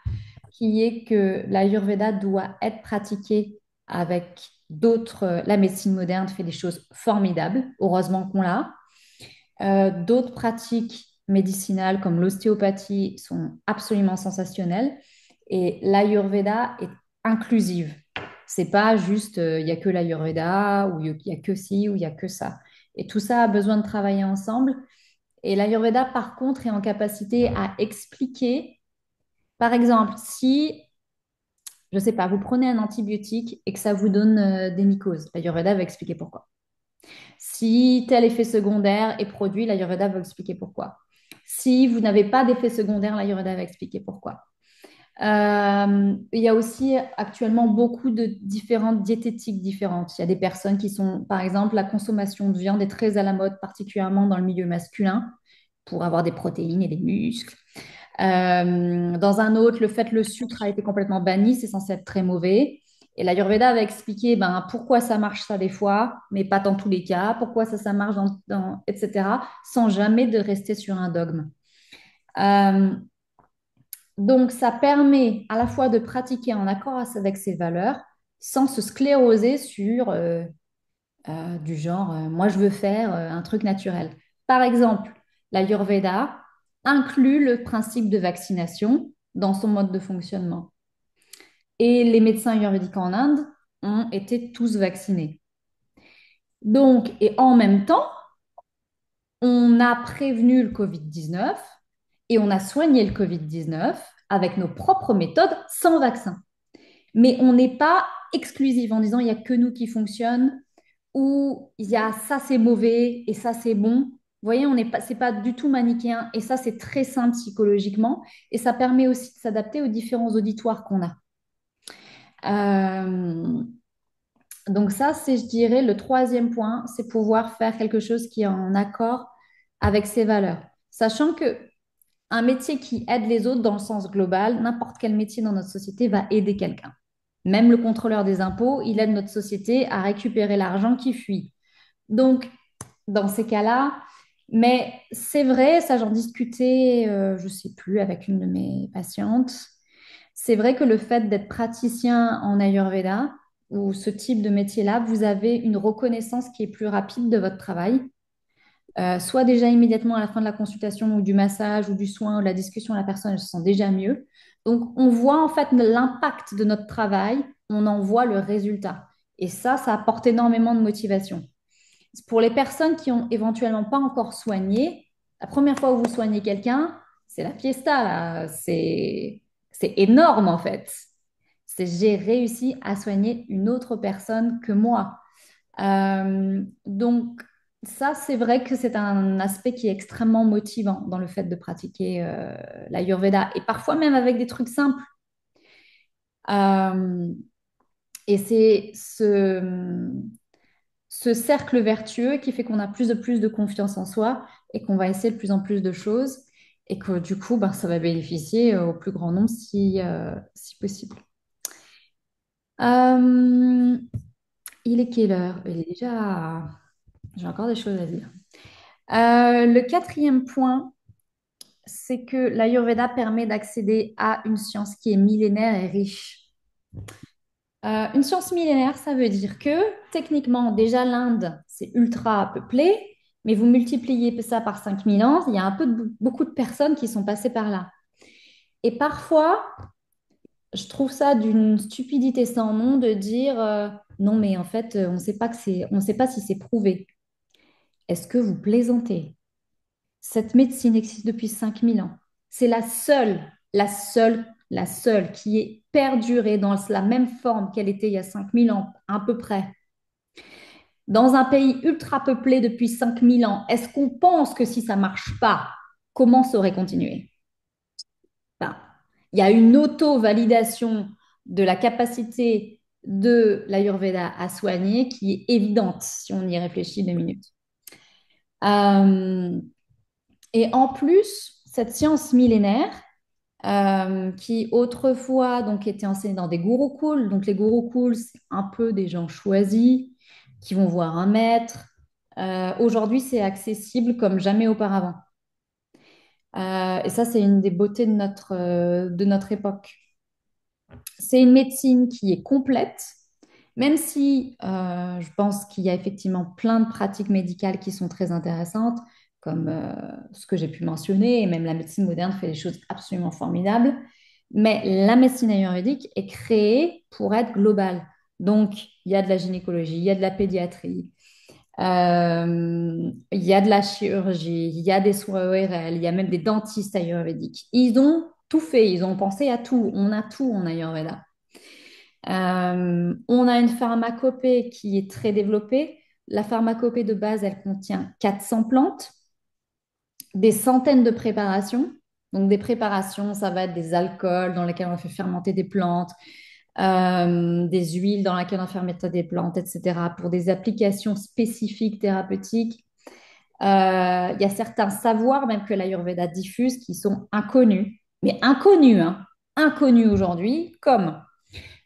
qui est que l'Ayurveda doit être pratiquée avec d'autres. La médecine moderne fait des choses formidables, heureusement qu'on l'a. D'autres pratiques médicinales comme l'ostéopathie sont absolument sensationnelles et l'Ayurveda est inclusive. C'est pas juste il n'y a que l'Ayurveda ou il y a que ci ou il y a que ça. Et tout ça a besoin de travailler ensemble. Et l'Ayurveda, par contre, est en capacité à expliquer, par exemple, si, je ne sais pas, vous prenez un antibiotique et que ça vous donne des mycoses, l'Ayurveda va expliquer pourquoi. Si tel effet secondaire est produit, l'Ayurveda va expliquer pourquoi. Si vous n'avez pas d'effet secondaire, l'Ayurveda va expliquer pourquoi. Il y a aussi actuellement beaucoup de différentes diététiques différentes. Il y a des personnes qui sont, par exemple, la consommation de viande est très à la mode, particulièrement dans le milieu masculin, pour avoir des protéines et des muscles. Dans un autre, le fait que le sucre a été complètement banni, c'est censé être très mauvais. Et l'Ayurveda va expliquer ben, pourquoi ça marche ça des fois, mais pas dans tous les cas, pourquoi ça marche, etc., sans jamais de rester sur un dogme. Euh, donc, ça permet à la fois de pratiquer en accord avec ses valeurs, sans se scléroser sur du genre, moi je veux faire un truc naturel. Par exemple, l'Ayurveda inclut le principe de vaccination dans son mode de fonctionnement. Et les médecins ayurvédiques en Inde ont été tous vaccinés. Donc, et en même temps, on a prévenu le Covid-19 et on a soigné le Covid-19 avec nos propres méthodes sans vaccin. Mais on n'est pas exclusif en disant il n'y a que nous qui fonctionnent ou il y a ça c'est mauvais et ça c'est bon. Vous voyez, on n'est pas, c'est pas du tout manichéen et ça c'est très simple psychologiquement et ça permet aussi de s'adapter aux différents auditoires qu'on a. Euh, donc ça, c'est, je dirais, le troisième point, c'est pouvoir faire quelque chose qui est en accord avec ses valeurs. Sachant que un métier qui aide les autres dans le sens global, n'importe quel métier dans notre société va aider quelqu'un. Même le contrôleur des impôts, il aide notre société à récupérer l'argent qui fuit. Donc, dans ces cas-là, mais c'est vrai, ça j'en discutais, je ne sais plus, avec une de mes patientes. C'est vrai que le fait d'être praticien en Ayurveda ou ce type de métier-là, vous avez une reconnaissance qui est plus rapide de votre travail. Soit déjà immédiatement à la fin de la consultation ou du massage ou du soin ou de la discussion, la personne elle se sent déjà mieux. Donc, on voit en fait l'impact de notre travail, on en voit le résultat. Et ça apporte énormément de motivation. Pour les personnes qui ont éventuellement pas encore soigné, la première fois où vous soignez quelqu'un, c'est la fiesta, là. C'est énorme en fait. C'est j'ai réussi à soigner une autre personne que moi. Donc, ça, c'est vrai que c'est un aspect qui est extrêmement motivant dans le fait de pratiquer l'Ayurveda et parfois même avec des trucs simples. Euh, et c'est ce cercle vertueux qui fait qu'on a plus de plus de confiance en soi et qu'on va essayer de plus en plus de choses et que du coup, ben, ça va bénéficier au plus grand nombre si possible. Euh, il est quelle heure? Il est déjà... J'ai encore des choses à dire. Le quatrième point, c'est que l'Ayurveda permet d'accéder à une science qui est millénaire et riche. Une science millénaire, ça veut dire que techniquement, déjà l'Inde, c'est ultra peuplé, mais vous multipliez ça par 5000 ans, il y a beaucoup de personnes qui sont passées par là. Et parfois, je trouve ça d'une stupidité sans nom de dire non, mais en fait, on sait pas on sait pas si c'est prouvé. Est-ce que vous plaisantez? Cette médecine existe depuis 5000 ans. C'est la seule qui est perdurée dans la même forme qu'elle était il y a 5000 ans, à peu près. Dans un pays ultra peuplé depuis 5000 ans, est-ce qu'on pense que si ça marche pas, comment ça aurait continué? Enfin, il y a une auto-validation de la capacité de l'Ayurveda à soigner qui est évidente si on y réfléchit 2 minutes. Euh, et en plus, cette science millénaire, qui autrefois donc était enseignée dans des gurukuls. Donc les gurukuls, c'est un peu des gens choisis qui vont voir un maître. Aujourd'hui, c'est accessible comme jamais auparavant. Et ça, c'est une des beautés de notre époque. C'est une médecine qui est complète, même si je pense qu'il y a effectivement plein de pratiques médicales qui sont très intéressantes, comme ce que j'ai pu mentionner, et même la médecine moderne fait des choses absolument formidables. Mais la médecine ayurvédique est créée pour être globale. Donc, il y a de la gynécologie, il y a de la pédiatrie, il y a de la chirurgie, il y a des soins ORL, il y a même des dentistes ayurvédiques. Ils ont tout fait, ils ont pensé à tout. On a tout en Ayurveda. On a une pharmacopée qui est très développée. La pharmacopée de base, elle contient 400 plantes, des centaines de préparations. Donc des préparations, ça va être des alcools dans lesquels on fait fermenter des plantes, des huiles dans lesquelles on fait fermenter des plantes, etc. pour des applications spécifiques thérapeutiques. Il y a certains savoirs même que l'Ayurveda diffuse qui sont inconnus, mais inconnus, hein, inconnus aujourd'hui, comme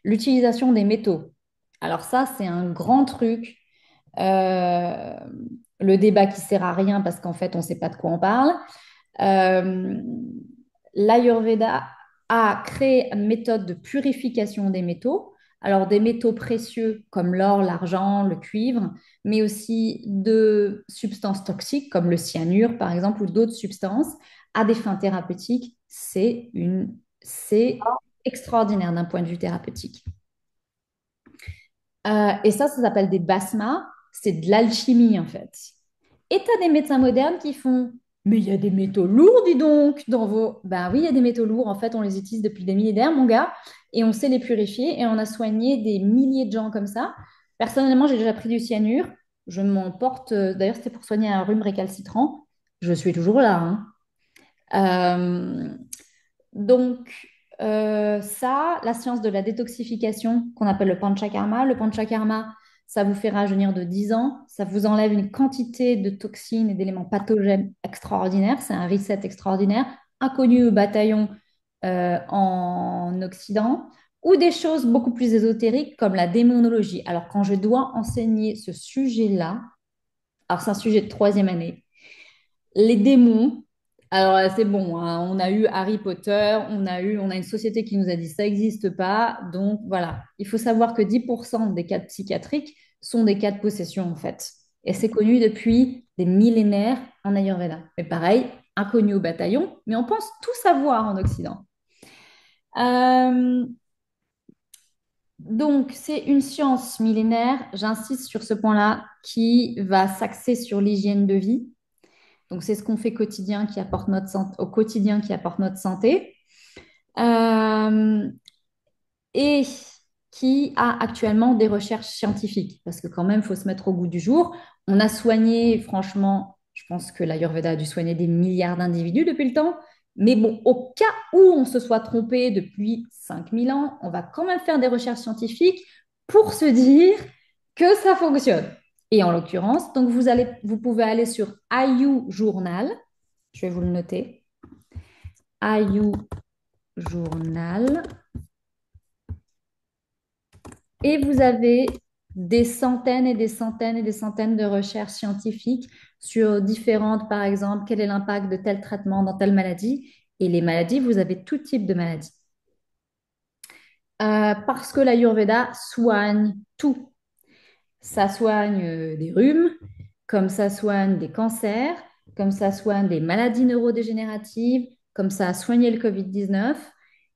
l'utilisation des métaux. Alors ça, c'est un grand truc. Euh, le débat qui sert à rien parce qu'en fait, on ne sait pas de quoi on parle. Euh, L'Ayurveda a créé une méthode de purification des métaux. Alors des métaux précieux comme l'or, l'argent, le cuivre, mais aussi de substances toxiques comme le cyanure, par exemple, ou d'autres substances à des fins thérapeutiques. C'est extraordinaire d'un point de vue thérapeutique. Et ça s'appelle des basmas. C'est de l'alchimie, en fait. Et tu as des médecins modernes qui font, mais il y a des métaux lourds, dis donc, dans vos... Ben oui, il y a des métaux lourds. En fait, on les utilise depuis des millénaires, mon gars, et on sait les purifier. Et on a soigné des milliers de gens comme ça. Personnellement, j'ai déjà pris du cyanure. Je m'en porte... D'ailleurs, c'était pour soigner un rhume récalcitrant. Je suis toujours là, hein. Euh, donc, ça, la science de la détoxification qu'on appelle le panchakarma, ça vous fait rajeunir de 10 ans, ça vous enlève une quantité de toxines et d'éléments pathogènes extraordinaires, c'est un reset extraordinaire, inconnu au bataillon en Occident, ou des choses beaucoup plus ésotériques comme la démonologie. Alors, quand je dois enseigner ce sujet-là, alors c'est un sujet de troisième année, les démons, alors là, c'est bon, hein. On a eu Harry Potter, on a une société qui nous a dit ça n'existe pas. Donc voilà, il faut savoir que 10% des cas psychiatriques sont des cas de possession en fait. Et c'est connu depuis des millénaires en Ayurveda. Mais pareil, inconnu au bataillon, mais on pense tout savoir en Occident. Euh, donc c'est une science millénaire, j'insiste sur ce point-là, qui va s'axer sur l'hygiène de vie. Donc, c'est ce qu'on fait quotidien qui apporte notre santé, au quotidien qui apporte notre santé. Euh, et qui a actuellement des recherches scientifiques. Parce que quand même, il faut se mettre au goût du jour. On a soigné, franchement, je pense que l'Ayurveda a dû soigner des milliards d'individus depuis le temps. Mais bon, au cas où on se soit trompé depuis 5000 ans, on va quand même faire des recherches scientifiques pour se dire que ça fonctionne. Et en l'occurrence, donc vous pouvez aller sur IU Journal, je vais vous le noter, IU Journal, et vous avez des centaines et des centaines et des centaines de recherches scientifiques sur différentes, par exemple, quel est l'impact de tel traitement dans telle maladie. Et les maladies, vous avez tout type de maladies. Parce que l'Ayurveda soigne tout. Ça soigne des rhumes, comme ça soigne des cancers, comme ça soigne des maladies neurodégénératives, comme ça a soigné le Covid-19.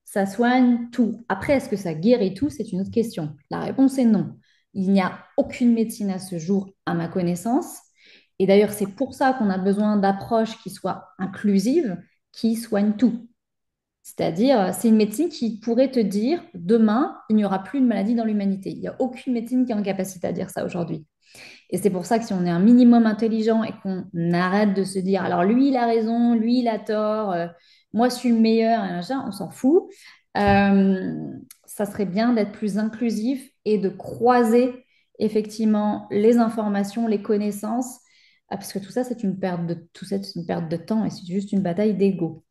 Ça soigne tout. Après, est-ce que ça guérit tout? C'est une autre question. La réponse est non. Il n'y a aucune médecine à ce jour, à ma connaissance. Et d'ailleurs, c'est pour ça qu'on a besoin d'approches qui soient inclusives, qui soignent tout. C'est-à-dire, c'est une médecine qui pourrait te dire, demain, il n'y aura plus de maladie dans l'humanité. Il n'y a aucune médecine qui est en capacité à dire ça aujourd'hui. Et c'est pour ça que si on est un minimum intelligent et qu'on arrête de se dire, alors lui, il a raison, lui, il a tort, moi, je suis le meilleur, et machin, on s'en fout. Euh, Ça serait bien d'être plus inclusif et de croiser effectivement les informations, les connaissances, parce que tout ça, tout ça, c'est une perte de temps et c'est juste une bataille d'ego.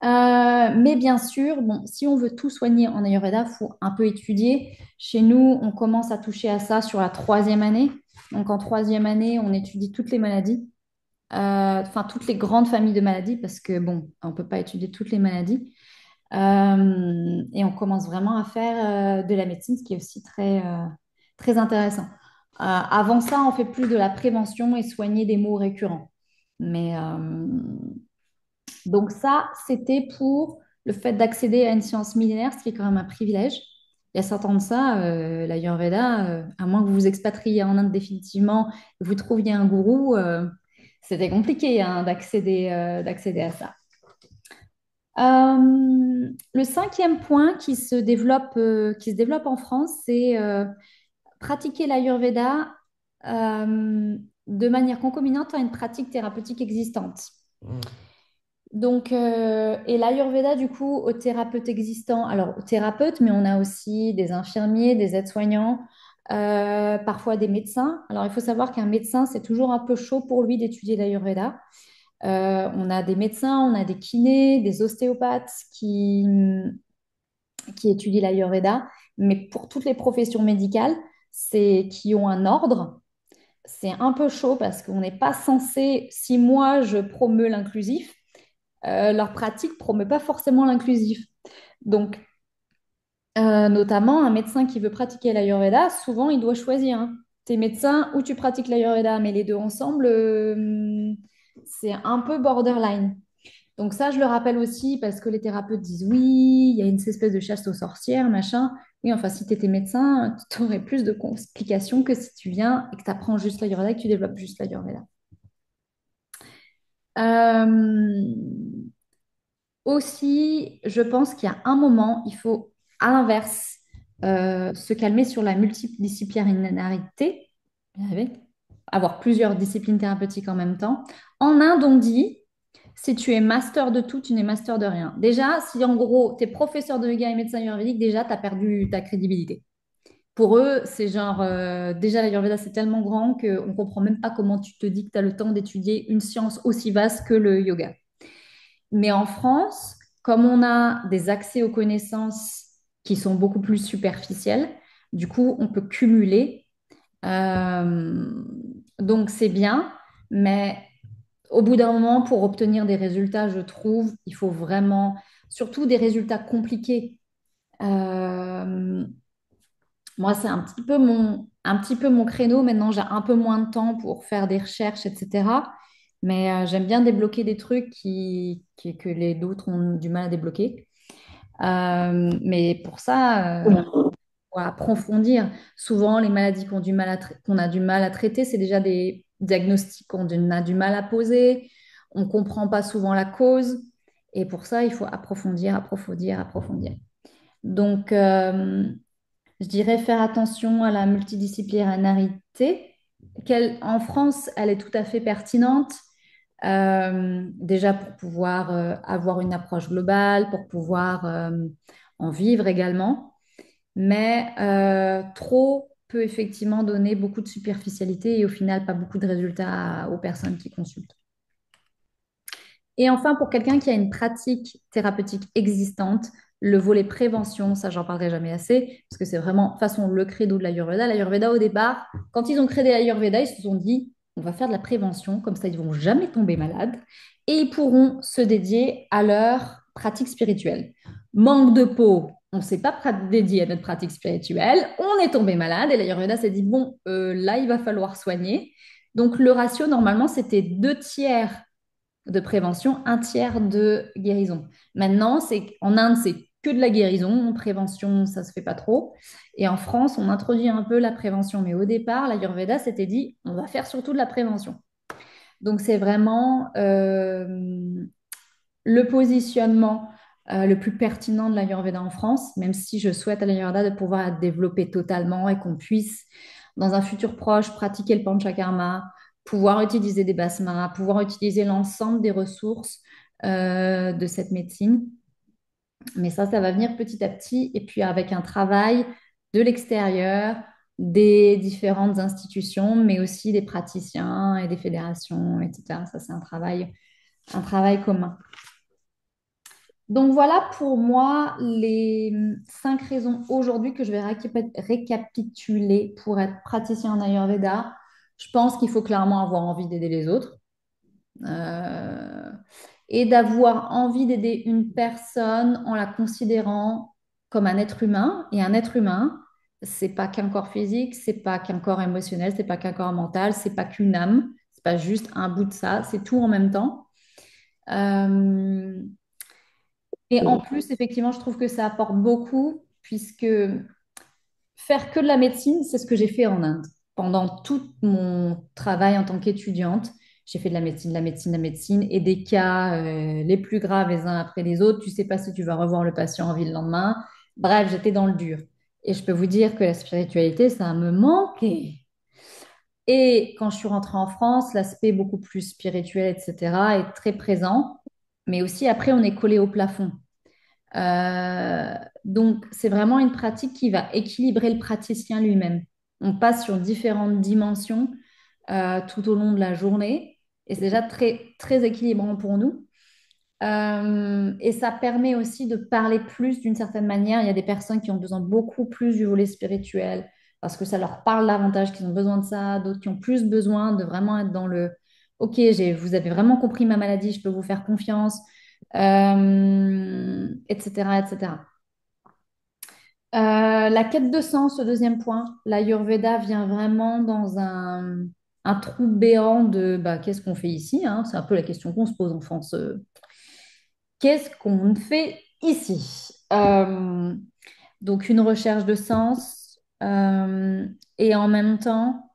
Mais bien sûr, bon, si on veut tout soigner en Ayurveda, il faut un peu étudier. Chez nous, on commence à toucher à ça sur la troisième année. Donc en troisième année, on étudie toutes les maladies, enfin toutes les grandes familles de maladies, parce que bon, on ne peut pas étudier toutes les maladies. Et on commence vraiment à faire de la médecine, ce qui est aussi très intéressant. Avant ça, on fait plus de la prévention et soigner des maux récurrents. Mais donc ça, c'était pour le fait d'accéder à une science millénaire, ce qui est quand même un privilège. Il y a 100 ans de ça, l'Ayurveda, à moins que vous vous expatriez en Inde définitivement, et vous trouviez un gourou, c'était compliqué hein, d'accéder à ça. Le cinquième point qui se développe en France, c'est pratiquer l'Ayurveda de manière concomitante à une pratique thérapeutique existante. Donc, et l'Ayurveda, du coup, aux thérapeutes existants, alors aux thérapeutes, mais on a aussi des infirmiers, des aides-soignants, parfois des médecins. Alors, il faut savoir qu'un médecin, c'est toujours un peu chaud pour lui d'étudier l'Ayurveda. On a des médecins, on a des kinés, des ostéopathes qui étudient l'Ayurveda, mais pour toutes les professions médicales, c'est qui ont un ordre. C'est un peu chaud parce qu'on n'est pas censé, si moi je promeus l'inclusif, leur pratique ne promeut pas forcément l'inclusif. Donc, notamment, un médecin qui veut pratiquer l'Ayurveda, souvent, il doit choisir. Hein. T'es médecin ou tu pratiques l'Ayurveda, mais les deux ensemble, c'est un peu borderline. Donc ça, je le rappelle aussi parce que les thérapeutes disent oui, il y a une espèce de chasse aux sorcières, machin. Oui, enfin, si tu étais médecin, tu aurais plus de complications que si tu viens et que tu apprends juste l'Ayurveda et que tu développes juste l'Ayurveda. Euh, Aussi, je pense qu'il y a un moment, il faut, à l'inverse, se calmer sur la multidisciplinarité, j'y arriver, avoir plusieurs disciplines thérapeutiques en même temps. En Inde, on dit, si tu es master de tout, tu n'es master de rien. Déjà, si en gros, tu es professeur de yoga et médecin ayurvédique, déjà, tu as perdu ta crédibilité. Pour eux, c'est genre, déjà, l'Ayurveda, c'est tellement grand qu'on ne comprend même pas comment tu te dis que tu as le temps d'étudier une science aussi vaste que le yoga. Mais en France, comme on a des accès aux connaissances qui sont beaucoup plus superficielles, du coup, on peut cumuler. Euh, donc, c'est bien, mais au bout d'un moment, pour obtenir des résultats, je trouve, il faut vraiment, surtout des résultats compliqués. Euh, Moi, c'est un petit peu mon créneau. Maintenant, j'ai un peu moins de temps pour faire des recherches, etc. Mais j'aime bien débloquer des trucs que les d'autres ont du mal à débloquer. Mais pour ça, faut approfondir. Souvent, les maladies qu'on a du mal à traiter, c'est déjà des diagnostics qu'on a du mal à poser. On ne comprend pas souvent la cause. Et pour ça, il faut approfondir, approfondir, approfondir. Donc, je dirais faire attention à la multidisciplinarité. En France, elle est tout à fait pertinente. Déjà pour pouvoir avoir une approche globale, pour pouvoir en vivre également. Mais trop peut effectivement donner beaucoup de superficialité et au final pas beaucoup de résultats aux personnes qui consultent. Et enfin, pour quelqu'un qui a une pratique thérapeutique existante, le volet prévention, ça, j'en parlerai jamais assez, parce que c'est vraiment, de toute façon, le credo de l'Ayurveda. L'Ayurveda, au départ, quand ils ont créé l'Ayurveda, ils se sont dit, on va faire de la prévention, comme ça, ils ne vont jamais tomber malades, et ils pourront se dédier à leur pratique spirituelle. Manque de peau, on ne s'est pas dédié à notre pratique spirituelle, on est tombé malade, et l'Ayurveda s'est dit, bon, là, il va falloir soigner. Donc, le ratio, normalement, c'était 2 tiers de prévention, 1 tiers de guérison. Maintenant, en Inde, c'est que de la guérison. Prévention, ça se fait pas trop. Et en France, on introduit un peu la prévention. Mais au départ, l'Ayurveda s'était dit, on va faire surtout de la prévention. Donc, c'est vraiment le positionnement le plus pertinent de l'Ayurveda en France, même si je souhaite à l'Ayurveda de pouvoir être développé totalement et qu'on puisse, dans un futur proche, pratiquer le panchakarma, pouvoir utiliser des basmas, pouvoir utiliser l'ensemble des ressources de cette médecine. Mais ça va venir petit à petit et puis avec un travail de l'extérieur, des différentes institutions, mais aussi des praticiens et des fédérations, etc. Ça, c'est un travail commun. Donc voilà pour moi les 5 raisons aujourd'hui que je vais récapituler pour être praticien en Ayurveda. Je pense qu'il faut clairement avoir envie d'aider les autres euh, et d'avoir envie d'aider une personne en la considérant comme un être humain. Et un être humain, c'est pas qu'un corps physique, c'est pas qu'un corps émotionnel, c'est pas qu'un corps mental, c'est pas qu'une âme, c'est pas juste un bout de ça, c'est tout en même temps. Euh, et en plus, effectivement, je trouve que ça apporte beaucoup, puisque faire que de la médecine, c'est ce que j'ai fait en Inde. Pendant tout mon travail en tant qu'étudiante, j'ai fait de la médecine, de la médecine, de la médecine, et des cas les plus graves les uns après les autres. Tu sais pas si tu vas revoir le patient en vie le lendemain. Bref, j'étais dans le dur. Et je peux vous dire que la spiritualité, ça me manquait. Et quand je suis rentrée en France, l'aspect beaucoup plus spirituel, etc., est très présent. Mais aussi, après, on est collé au plafond. Euh, donc, c'est vraiment une pratique qui va équilibrer le praticien lui-même. On passe sur différentes dimensions tout au long de la journée et c'est déjà très, très équilibrant pour nous. Et ça permet aussi de parler plus d'une certaine manière. Il y a des personnes qui ont besoin beaucoup plus du volet spirituel parce que ça leur parle davantage, qu'ils ont besoin de ça, d'autres qui ont plus besoin de vraiment être dans le OK, vous avez vraiment compris ma maladie, je peux vous faire confiance, etc., etc. La quête de sens, ce deuxième point, l'Ayurveda vient vraiment dans un trou béant de bah, qu'est-ce qu'on fait ici, hein. C'est un peu la question qu'on se pose en France. Qu'est-ce qu'on fait ici? Donc une recherche de sens et en même temps,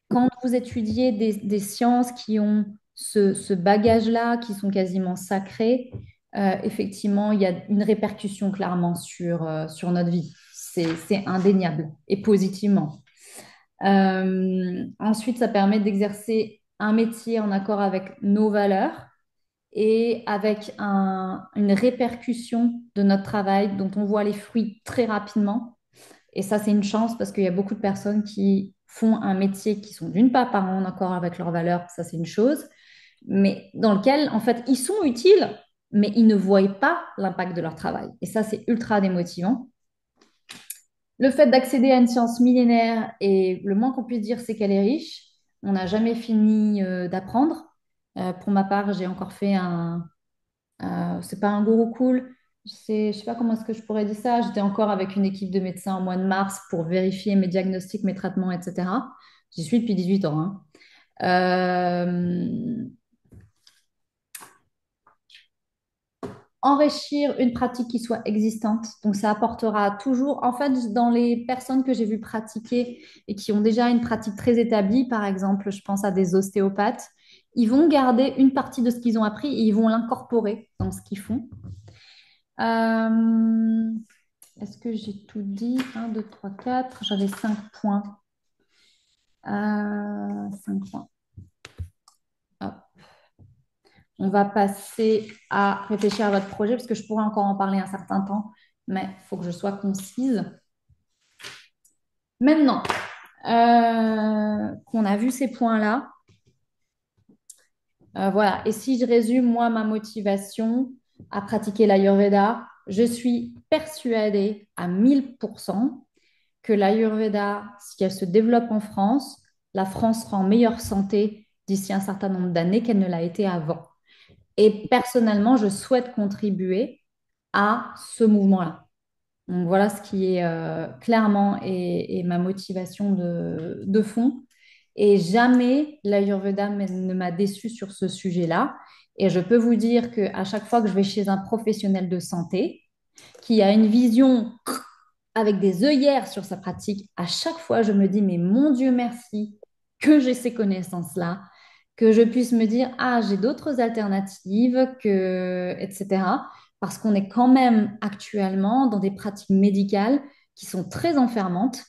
quand vous étudiez des sciences qui ont ce bagage-là, qui sont quasiment sacrées, effectivement, il y a une répercussion clairement sur notre vie. C'est indéniable et positivement. Ensuite, ça permet d'exercer un métier en accord avec nos valeurs et avec une répercussion de notre travail dont on voit les fruits très rapidement. Et ça, c'est une chance parce qu'il y a beaucoup de personnes qui font un métier qui sont d'une part pas en accord avec leurs valeurs, ça c'est une chose, mais dans lequel, en fait, ils sont utiles, mais ils ne voient pas l'impact de leur travail. Et ça, c'est ultra démotivant. Le fait d'accéder à une science millénaire, et le moins qu'on puisse dire, c'est qu'elle est riche. On n'a jamais fini d'apprendre. Pour ma part, j'ai encore fait c'est pas un gourou cool. Je sais pas comment est-ce que je pourrais dire ça. J'étais encore avec une équipe de médecins au mois de mars pour vérifier mes diagnostics, mes traitements, etc. J'y suis depuis 18 ans, hein. Euh, Enrichir une pratique qui soit existante. Donc, ça apportera toujours, en fait, dans les personnes que j'ai vues pratiquer et qui ont déjà une pratique très établie, par exemple, je pense à des ostéopathes, ils vont garder une partie de ce qu'ils ont appris et ils vont l'incorporer dans ce qu'ils font. Euh, Est-ce que j'ai tout dit? Un, 2, 3, 4. J'avais 5 points. 5 points. Hop. On va passer à réfléchir à votre projet parce que je pourrais encore en parler un certain temps, mais il faut que je sois concise. Maintenant qu'on a vu ces points-là, voilà. Et si je résume, moi, ma motivation à pratiquer l'Ayurveda, je suis persuadée à 1000% que l'Ayurveda, si elle se développe en France, la France sera en meilleure santé d'ici un certain nombre d'années qu'elle ne l'a été avant. Et personnellement, je souhaite contribuer à ce mouvement-là. Donc voilà ce qui est clairement et ma motivation de fond. Et jamais l'Ayurveda ne m'a déçu sur ce sujet-là. Et je peux vous dire qu'à chaque fois que je vais chez un professionnel de santé qui a une vision avec des œillères sur sa pratique, à chaque fois, je me dis, mais mon Dieu, merci que j'ai ces connaissances-là, que je puisse me dire, ah, j'ai d'autres alternatives, etc. Parce qu'on est quand même actuellement dans des pratiques médicales qui sont très enfermantes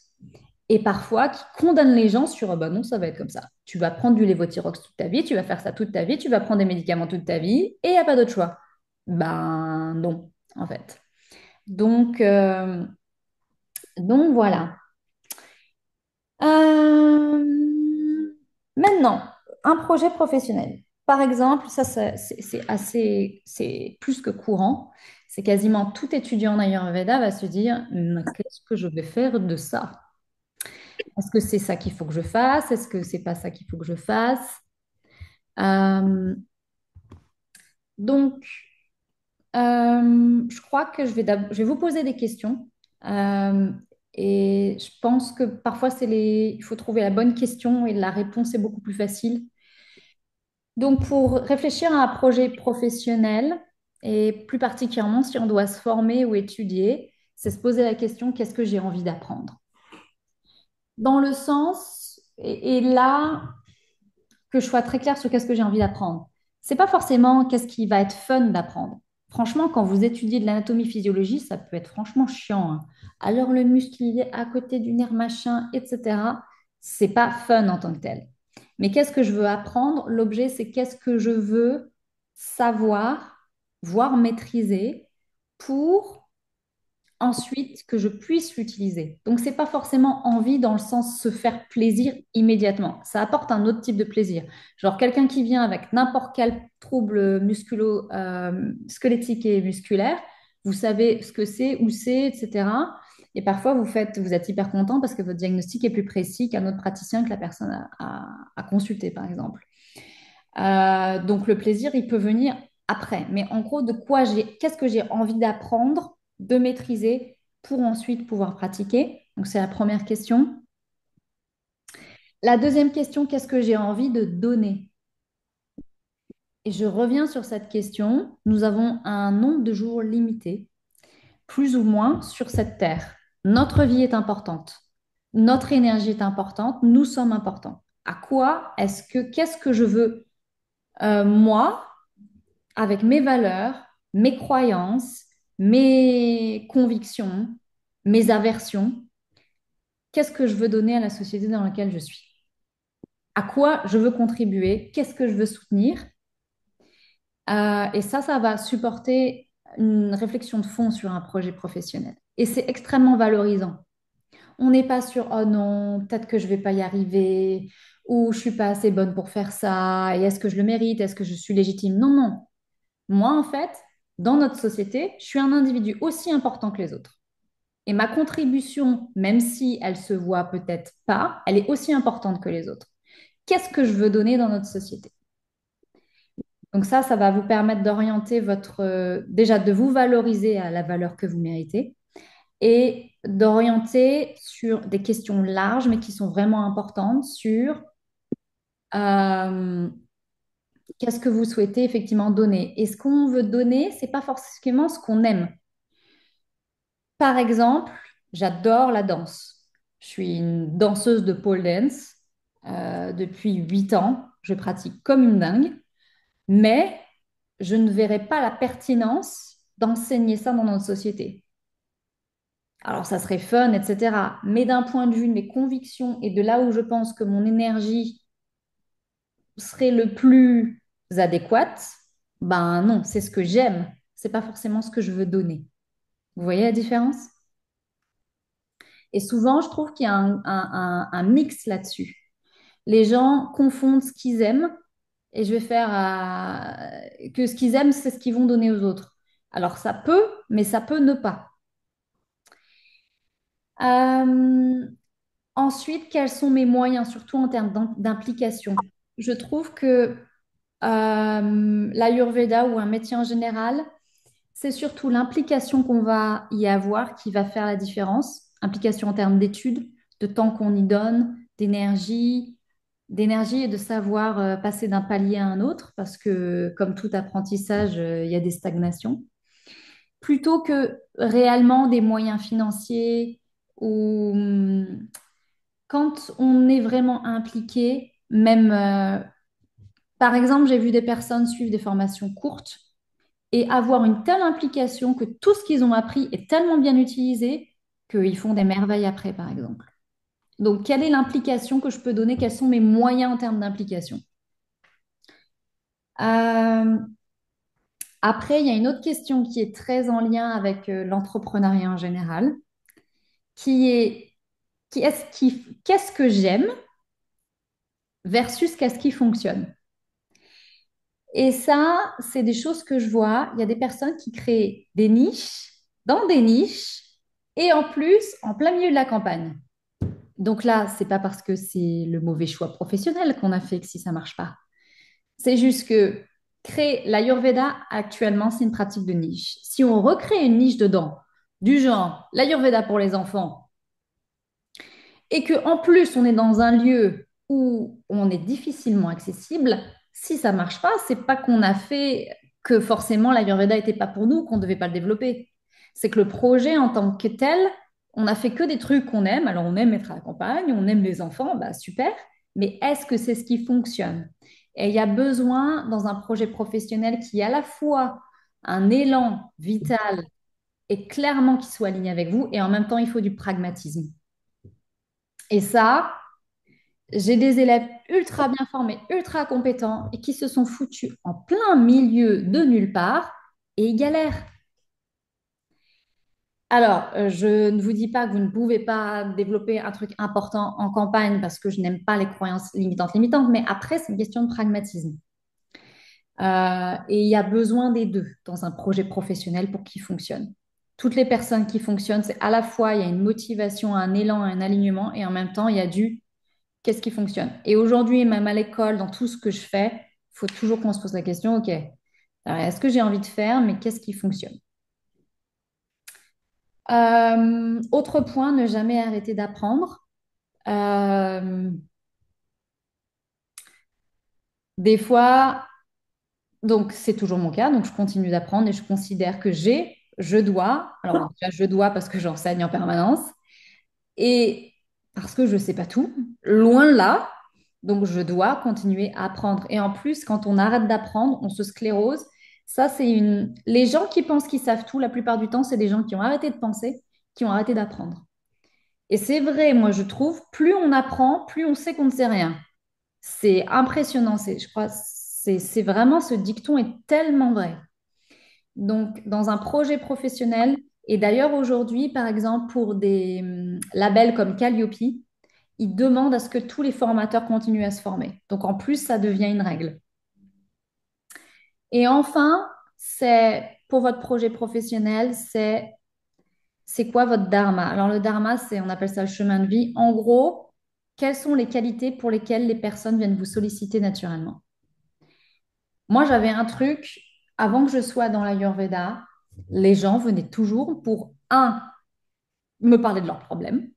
et parfois qui condamnent les gens sur, ah bah non, ça va être comme ça. Tu vas prendre du lévothyrox toute ta vie, tu vas faire ça toute ta vie, tu vas prendre des médicaments toute ta vie et il n'y a pas d'autre choix. Ben non, en fait. Donc, euh, donc voilà. Maintenant, un projet professionnel. Par exemple, ça, c'est assez, c'est plus que courant. C'est quasiment tout étudiant en Ayurveda va se dire, qu'est-ce que je vais faire de ça? Est-ce que c'est ça qu'il faut que je fasse? Est-ce que c'est pas ça qu'il faut que je fasse? Euh, donc, je crois que je vais vous poser des questions. Euh, et je pense que parfois, il faut trouver la bonne question et la réponse est beaucoup plus facile. Donc, pour réfléchir à un projet professionnel, et plus particulièrement si on doit se former ou étudier, c'est se poser la question, qu'est-ce que j'ai envie d'apprendre? Dans le sens, et là, que je sois très claire sur qu'est-ce que j'ai envie d'apprendre. C'est pas forcément qu'est-ce qui va être fun d'apprendre. Franchement, quand vous étudiez de l'anatomie-physiologie, ça peut être franchement chiant, hein. Alors le muscle, il est à côté du nerf machin, etc. C'est pas fun en tant que tel. Mais qu'est-ce que je veux apprendre? L'objet, c'est qu'est-ce que je veux savoir, voire maîtriser pour ensuite que je puisse l'utiliser. Donc, c'est pas forcément envie dans le sens se faire plaisir immédiatement. Ça apporte un autre type de plaisir. Genre quelqu'un qui vient avec n'importe quel trouble squelettique et musculaire, vous savez ce que c'est, où c'est, etc. Et parfois, vous êtes hyper content parce que votre diagnostic est plus précis qu'un autre praticien que la personne a consulté, par exemple. Donc, le plaisir, il peut venir après. Mais en gros, qu'est-ce que j'ai envie d'apprendre, de maîtriser pour ensuite pouvoir pratiquer? Donc, c'est la première question. La deuxième question, qu'est-ce que j'ai envie de donner? Et je reviens sur cette question. Nous avons un nombre de jours limité, plus ou moins, sur cette terre. Notre vie est importante. Notre énergie est importante. Nous sommes importants. Qu'est-ce que je veux, moi, avec mes valeurs, mes croyances, mes convictions, mes aversions, qu'est-ce que je veux donner à la société dans laquelle je suis? À quoi je veux contribuer? Qu'est-ce que je veux soutenir? Et ça va supporter une réflexion de fond sur un projet professionnel. Et c'est extrêmement valorisant. On n'est pas sur, oh non, peut-être que je ne vais pas y arriver, ou je ne suis pas assez bonne pour faire ça, et est-ce que je le mérite? Est-ce que je suis légitime? Non, non. Moi, en fait, dans notre société, je suis un individu aussi important que les autres. Et ma contribution, même si elle se voit peut-être pas, elle est aussi importante que les autres. Qu'est-ce que je veux donner dans notre société? Donc ça va vous permettre d'orienter déjà de vous valoriser à la valeur que vous méritez et d'orienter sur des questions larges, mais qui sont vraiment importantes sur euh, qu'est-ce que vous souhaitez effectivement donner. Et ce qu'on veut donner, c'est pas forcément ce qu'on aime. Par exemple, j'adore la danse. Je suis une danseuse de pole dance depuis 8 ans. je pratique comme une dingue, mais je ne verrai pas la pertinence d'enseigner ça dans notre société. Alors, ça serait fun, etc. Mais d'un point de vue de mes convictions et de là où je pense que mon énergie serait le plus adéquate, ben non, c'est ce que j'aime. C'est pas forcément ce que je veux donner. Vous voyez la différence? Et souvent, je trouve qu'il y a un mix là-dessus. Les gens confondent ce qu'ils aiment et je vais faire que ce qu'ils aiment, c'est ce qu'ils vont donner aux autres. Alors, ça peut, mais ça peut ne pas. Euh, Ensuite, quels sont mes moyens, surtout en termes d'implication? Je trouve que l'Ayurveda ou un métier en général, c'est surtout l'implication qu'on va y avoir qui va faire la différence. Implication en termes d'études, de temps qu'on y donne, d'énergie et de savoir passer d'un palier à un autre, parce que comme tout apprentissage, il y a des stagnations. Plutôt que réellement des moyens financiers ou quand on est vraiment impliqué, même par exemple, j'ai vu des personnes suivre des formations courtes et avoir une telle implication que tout ce qu'ils ont appris est tellement bien utilisé qu'ils font des merveilles après, par exemple. Donc, quelle est l'implication que je peux donner? Quels sont mes moyens en termes d'implication? Euh, Après, il y a une autre question qui est très en lien avec l'entrepreneuriat en général, qui est qu'est-ce que j'aime versus qu'est-ce qui fonctionne. Et ça, c'est des choses que je vois. Il y a des personnes qui créent des niches dans des niches et en plus en plein milieu de la campagne. Donc là, c'est pas parce que c'est le mauvais choix professionnel qu'on a fait que si ça marche pas. C'est juste que créer l'Ayurveda actuellement, c'est une pratique de niche. Si on recrée une niche dedans, du genre l'Ayurveda pour les enfants, et que en plus on est dans un lieu où on est difficilement accessible, si ça marche pas, c'est pas qu'on a fait que forcément l'Ayurveda n'était pas pour nous, qu'on ne devait pas le développer. C'est que le projet en tant que tel, on a fait que des trucs qu'on aime. Alors on aime être à la campagne, on aime les enfants, bah super. Mais est-ce que c'est ce qui fonctionne? Et il y a besoin dans un projet professionnel qui ait à la fois un élan vital et clairement qui soit aligné avec vous, et en même temps il faut du pragmatisme. Et ça, j'ai des élèves ultra bien formés, ultra compétents et qui se sont foutus en plein milieu de nulle part et ils galèrent. Alors, je ne vous dis pas que vous ne pouvez pas développer un truc important en campagne parce que je n'aime pas les croyances limitantes, mais après, c'est une question de pragmatisme. Et il y a besoin des deux dans un projet professionnel pour qu'il fonctionne. Toutes les personnes qui fonctionnent, c'est à la fois, il y a une motivation, un élan, un alignement, et en même temps, il y a du qu'est-ce qui fonctionne. Et aujourd'hui, même à l'école, dans tout ce que je fais, il faut toujours qu'on se pose la question, OK, alors, est-ce que j'ai envie de faire, mais qu'est-ce qui fonctionne? Autre point, ne jamais arrêter d'apprendre. Euh, des fois, donc c'est toujours mon cas, donc je continue d'apprendre et je considère que je dois, alors déjà je dois parce que j'enseigne en permanence, et parce que je ne sais pas tout, loin de là, donc je dois continuer à apprendre. Et en plus, quand on arrête d'apprendre, on se sclérose. Ça, c'est une... Les gens qui pensent qu'ils savent tout, la plupart du temps, c'est des gens qui ont arrêté de penser, qui ont arrêté d'apprendre. Et c'est vrai, moi, je trouve, plus on apprend, plus on sait qu'on ne sait rien. C'est impressionnant, je crois, c'est vraiment, ce dicton est tellement vrai. Donc, dans un projet professionnel, et d'ailleurs aujourd'hui, par exemple, pour des labels comme Calliope, ils demandent à ce que tous les formateurs continuent à se former. Donc, en plus, ça devient une règle. Et enfin, c'est pour votre projet professionnel, c'est quoi votre dharma? Alors, le dharma, on appelle ça le chemin de vie. En gros, quelles sont les qualités pour lesquelles les personnes viennent vous solliciter naturellement? Moi, j'avais un truc, avant que je sois dans l'Ayurveda, les gens venaient toujours pour, un, me parler de leurs problèmes.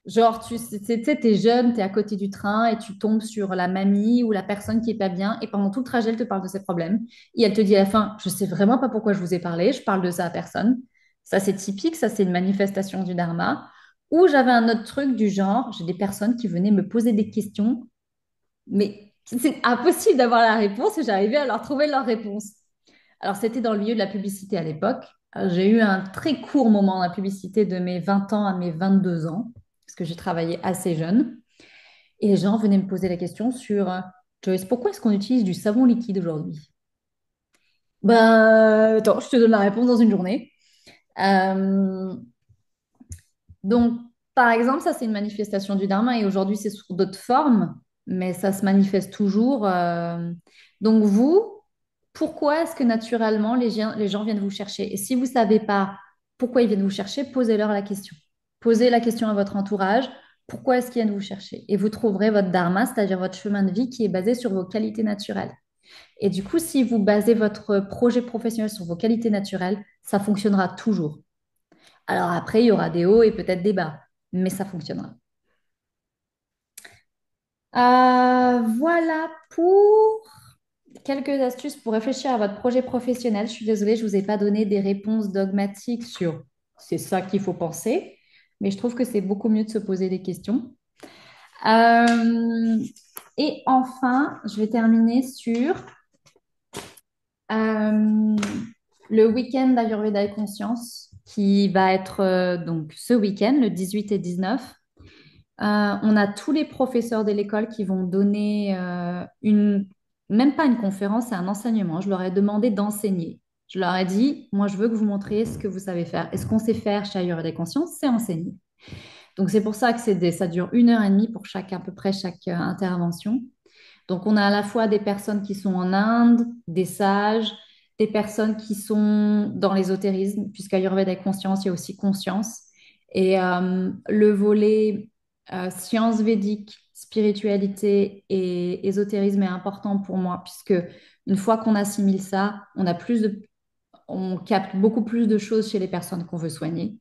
Genre, tu sais, t'es jeune, t'es à côté du train et tu tombes sur la mamie ou la personne qui est pas bien et pendant tout le trajet, elle te parle de ses problèmes. Et elle te dit à la fin, je sais vraiment pas pourquoi je vous ai parlé, je parle de ça à personne. Ça, c'est typique, ça, c'est une manifestation du dharma. Ou j'avais un autre truc du genre, j'ai des personnes qui venaient me poser des questions, mais C'est impossible d'avoir la réponse et j'arrivais à leur trouver leur réponse. Alors, c'était dans le milieu de la publicité à l'époque. J'ai eu un très court moment dans la publicité de mes 20 ans à mes 22 ans, parce que j'ai travaillé assez jeune. Et les gens venaient me poser la question sur Joyce, pourquoi est-ce qu'on utilise du savon liquide aujourd'hui? Ben, attends, je te donne la réponse dans une journée. Euh, donc, par exemple, ça, c'est une manifestation du dharma et aujourd'hui, c'est sous d'autres formes, mais ça se manifeste toujours. Donc, vous, pourquoi est-ce que naturellement les gens viennent vous chercher? Et si vous ne savez pas pourquoi ils viennent vous chercher, posez-leur la question. Posez la question à votre entourage. Pourquoi est-ce qu'ils viennent vous chercher? Et vous trouverez votre dharma, c'est-à-dire votre chemin de vie qui est basé sur vos qualités naturelles. Et du coup, si vous basez votre projet professionnel sur vos qualités naturelles, ça fonctionnera toujours. Alors après, il y aura des hauts et peut-être des bas, mais ça fonctionnera. Voilà pour quelques astuces pour réfléchir à votre projet professionnel. Je suis désolée, je ne vous ai pas donné des réponses dogmatiques sur c'est ça qu'il faut penser, mais je trouve que c'est beaucoup mieux de se poser des questions. Euh, et enfin, je vais terminer sur euh, le week-end d'Ayurveda et Conscience qui va être donc ce week-end, le 18 et 19. On a tous les professeurs de l'école qui vont donner même pas une conférence, c'est un enseignement. Je leur ai demandé d'enseigner. Je leur ai dit, moi, je veux que vous montriez ce que vous savez faire. Et ce qu'on sait faire chez Ayurveda et Conscience, c'est enseigner. Donc, c'est pour ça que ça dure 1 heure et demie pour à peu près chaque intervention. Donc, on a à la fois des personnes qui sont en Inde, des sages, des personnes qui sont dans l'ésotérisme, puisqu'Ayurveda et Conscience, il y a aussi conscience. Et le volet sciences védiques, spiritualité et ésotérisme est important pour moi, puisque une fois qu'on assimile ça, on capte beaucoup plus de choses chez les personnes qu'on veut soigner.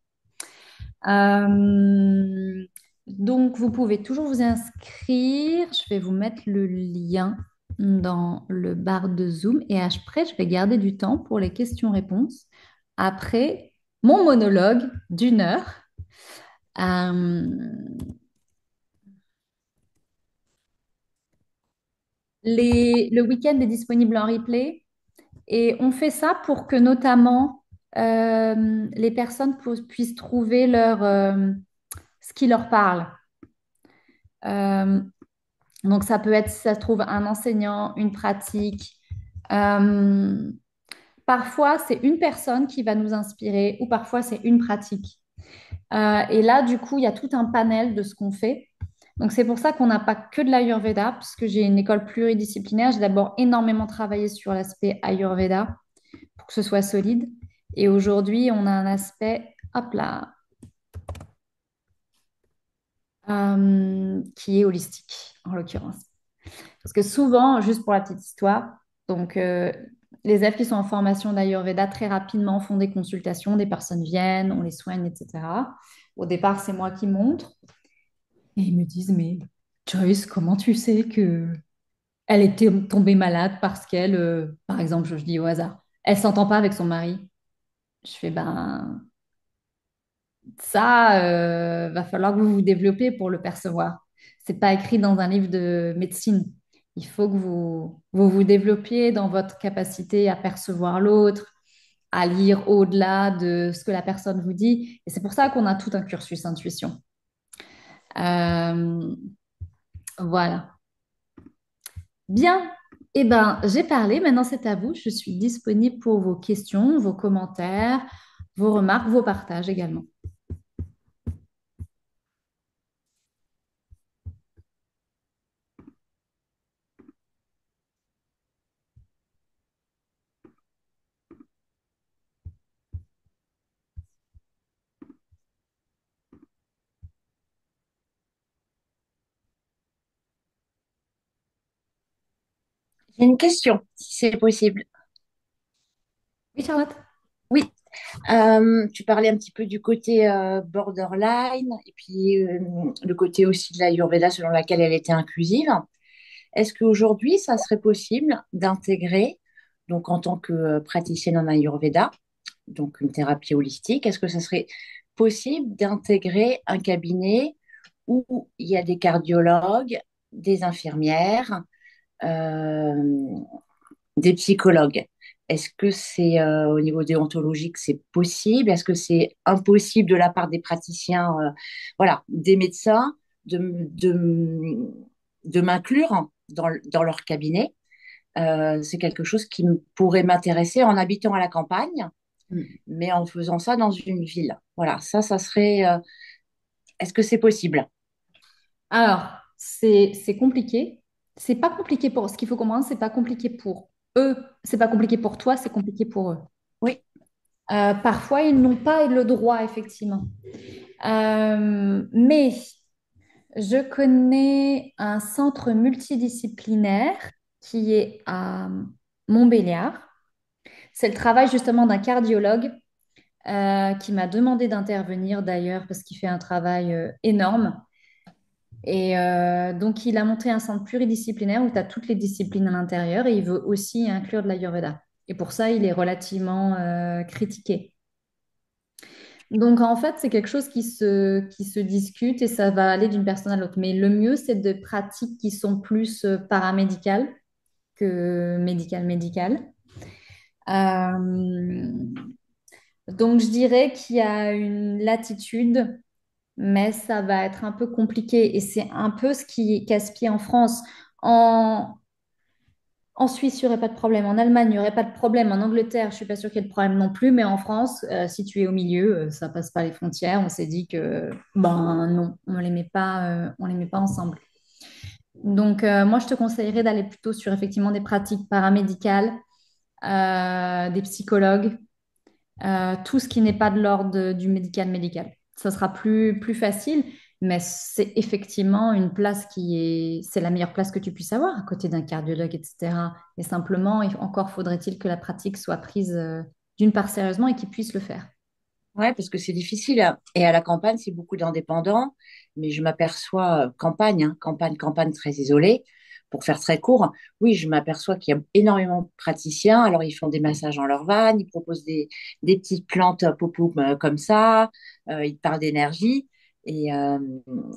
Euh, donc, vous pouvez toujours vous inscrire. Je vais vous mettre le lien dans le bar de Zoom. Et après, je vais garder du temps pour les questions-réponses. Après mon monologue d'1 heure. Euh, le week-end est disponible en replay. Et on fait ça pour que notamment les personnes puissent trouver ce qui leur parle. Euh, Donc, ça peut être, si ça se trouve, un enseignant, une pratique. Euh, Parfois, c'est une personne qui va nous inspirer ou parfois, c'est une pratique. Et là, du coup, il y a tout un panel de ce qu'on fait. Donc, c'est pour ça qu'on n'a pas que de l'Ayurveda, puisque j'ai une école pluridisciplinaire. J'ai d'abord énormément travaillé sur l'aspect Ayurveda pour que ce soit solide. Et aujourd'hui, on a un aspect, hop là, qui est holistique, en l'occurrence. Parce que souvent, juste pour la petite histoire, donc les élèves qui sont en formation d'Ayurveda très rapidement font des consultations, des personnes viennent, on les soigne, etc. Au départ, c'est moi qui montre. Et ils me disent, mais Joyce, comment tu sais que elle était tombée malade parce qu'elle, par exemple, je dis au hasard, elle s'entend pas avec son mari. Je fais, ben, ça, va falloir que vous vous développez pour le percevoir. C'est pas écrit dans un livre de médecine. Il faut que vous développiez dans votre capacité à percevoir l'autre, à lire au-delà de ce que la personne vous dit. Et c'est pour ça qu'on a tout un cursus intuition. Euh, voilà. Bien. Eh ben, j'ai parlé. Maintenant, c'est à vous. Je suis disponible pour vos questions, vos commentaires, vos remarques, vos partages également. J'ai une question, si c'est possible. Oui, Charlotte? Oui, tu parlais un petit peu du côté borderline et puis le côté aussi de l'Ayurveda selon laquelle elle était inclusive. Est-ce qu'aujourd'hui, ça serait possible d'intégrer, donc en tant que praticienne en Ayurveda, donc une thérapie holistique, est-ce que ça serait possible d'intégrer un cabinet où il y a des cardiologues, des infirmières, euh, des psychologues. Est-ce que c'est au niveau déontologique, c'est possible? Est-ce que c'est impossible de la part des praticiens, voilà, des médecins, de, de, de m'inclure dans leur cabinet? C'est quelque chose qui pourrait m'intéresser en habitant à la campagne, Mm. mais en faisant ça dans une ville. Voilà, ça serait. Est-ce que c'est possible? Alors, c'est compliqué. C'est pas compliqué pour... Ce qu'il faut comprendre, c'est pas compliqué pour eux. C'est pas compliqué pour toi, c'est compliqué pour eux. Oui, Parfois, ils n'ont pas le droit, effectivement. Mais je connais un centre multidisciplinaire qui est à Montbéliard. C'est le travail justement d'un cardiologue qui m'a demandé d'intervenir d'ailleurs parce qu'il fait un travail énorme. Et donc, il a monté un centre pluridisciplinaire où tu as toutes les disciplines à l'intérieur et il veut aussi inclure de l'Ayurveda. Et pour ça, il est relativement critiqué. Donc, en fait, c'est quelque chose qui se discute et ça va aller d'une personne à l'autre. Mais le mieux, c'est de pratiques qui sont plus paramédicales que médicales. Euh, donc, je dirais qu'il y a une latitude, mais ça va être un peu compliqué. Et c'est un peu ce qui est casse-pied en France. En, En Suisse, il n'y aurait pas de problème. En Allemagne, il n'y aurait pas de problème. En Angleterre, je ne suis pas sûre qu'il y ait de problème non plus. Mais en France, si tu es au milieu, ça passe pas les frontières. On s'est dit que, ben non, on les met pas ensemble. Donc, moi, je te conseillerais d'aller plutôt sur effectivement des pratiques paramédicales, des psychologues, tout ce qui n'est pas de l'ordre du médical. Ça sera plus facile, mais c'est effectivement une place c'est la meilleure place que tu puisses avoir à côté d'un cardiologue, etc. Et simplement, encore faudrait-il que la pratique soit prise d'une part sérieusement et qu'ils puissent le faire. ouais, parce que c'est difficile, hein. Et à la campagne, c'est beaucoup d'indépendants, mais je m'aperçois, campagne, hein, campagne très isolée. Pour faire très court, oui, je m'aperçois qu'il y a énormément de praticiens. Alors, ils font des massages dans leur van, ils proposent des petites plantes pop-up comme ça, ils parlent d'énergie. Et, euh,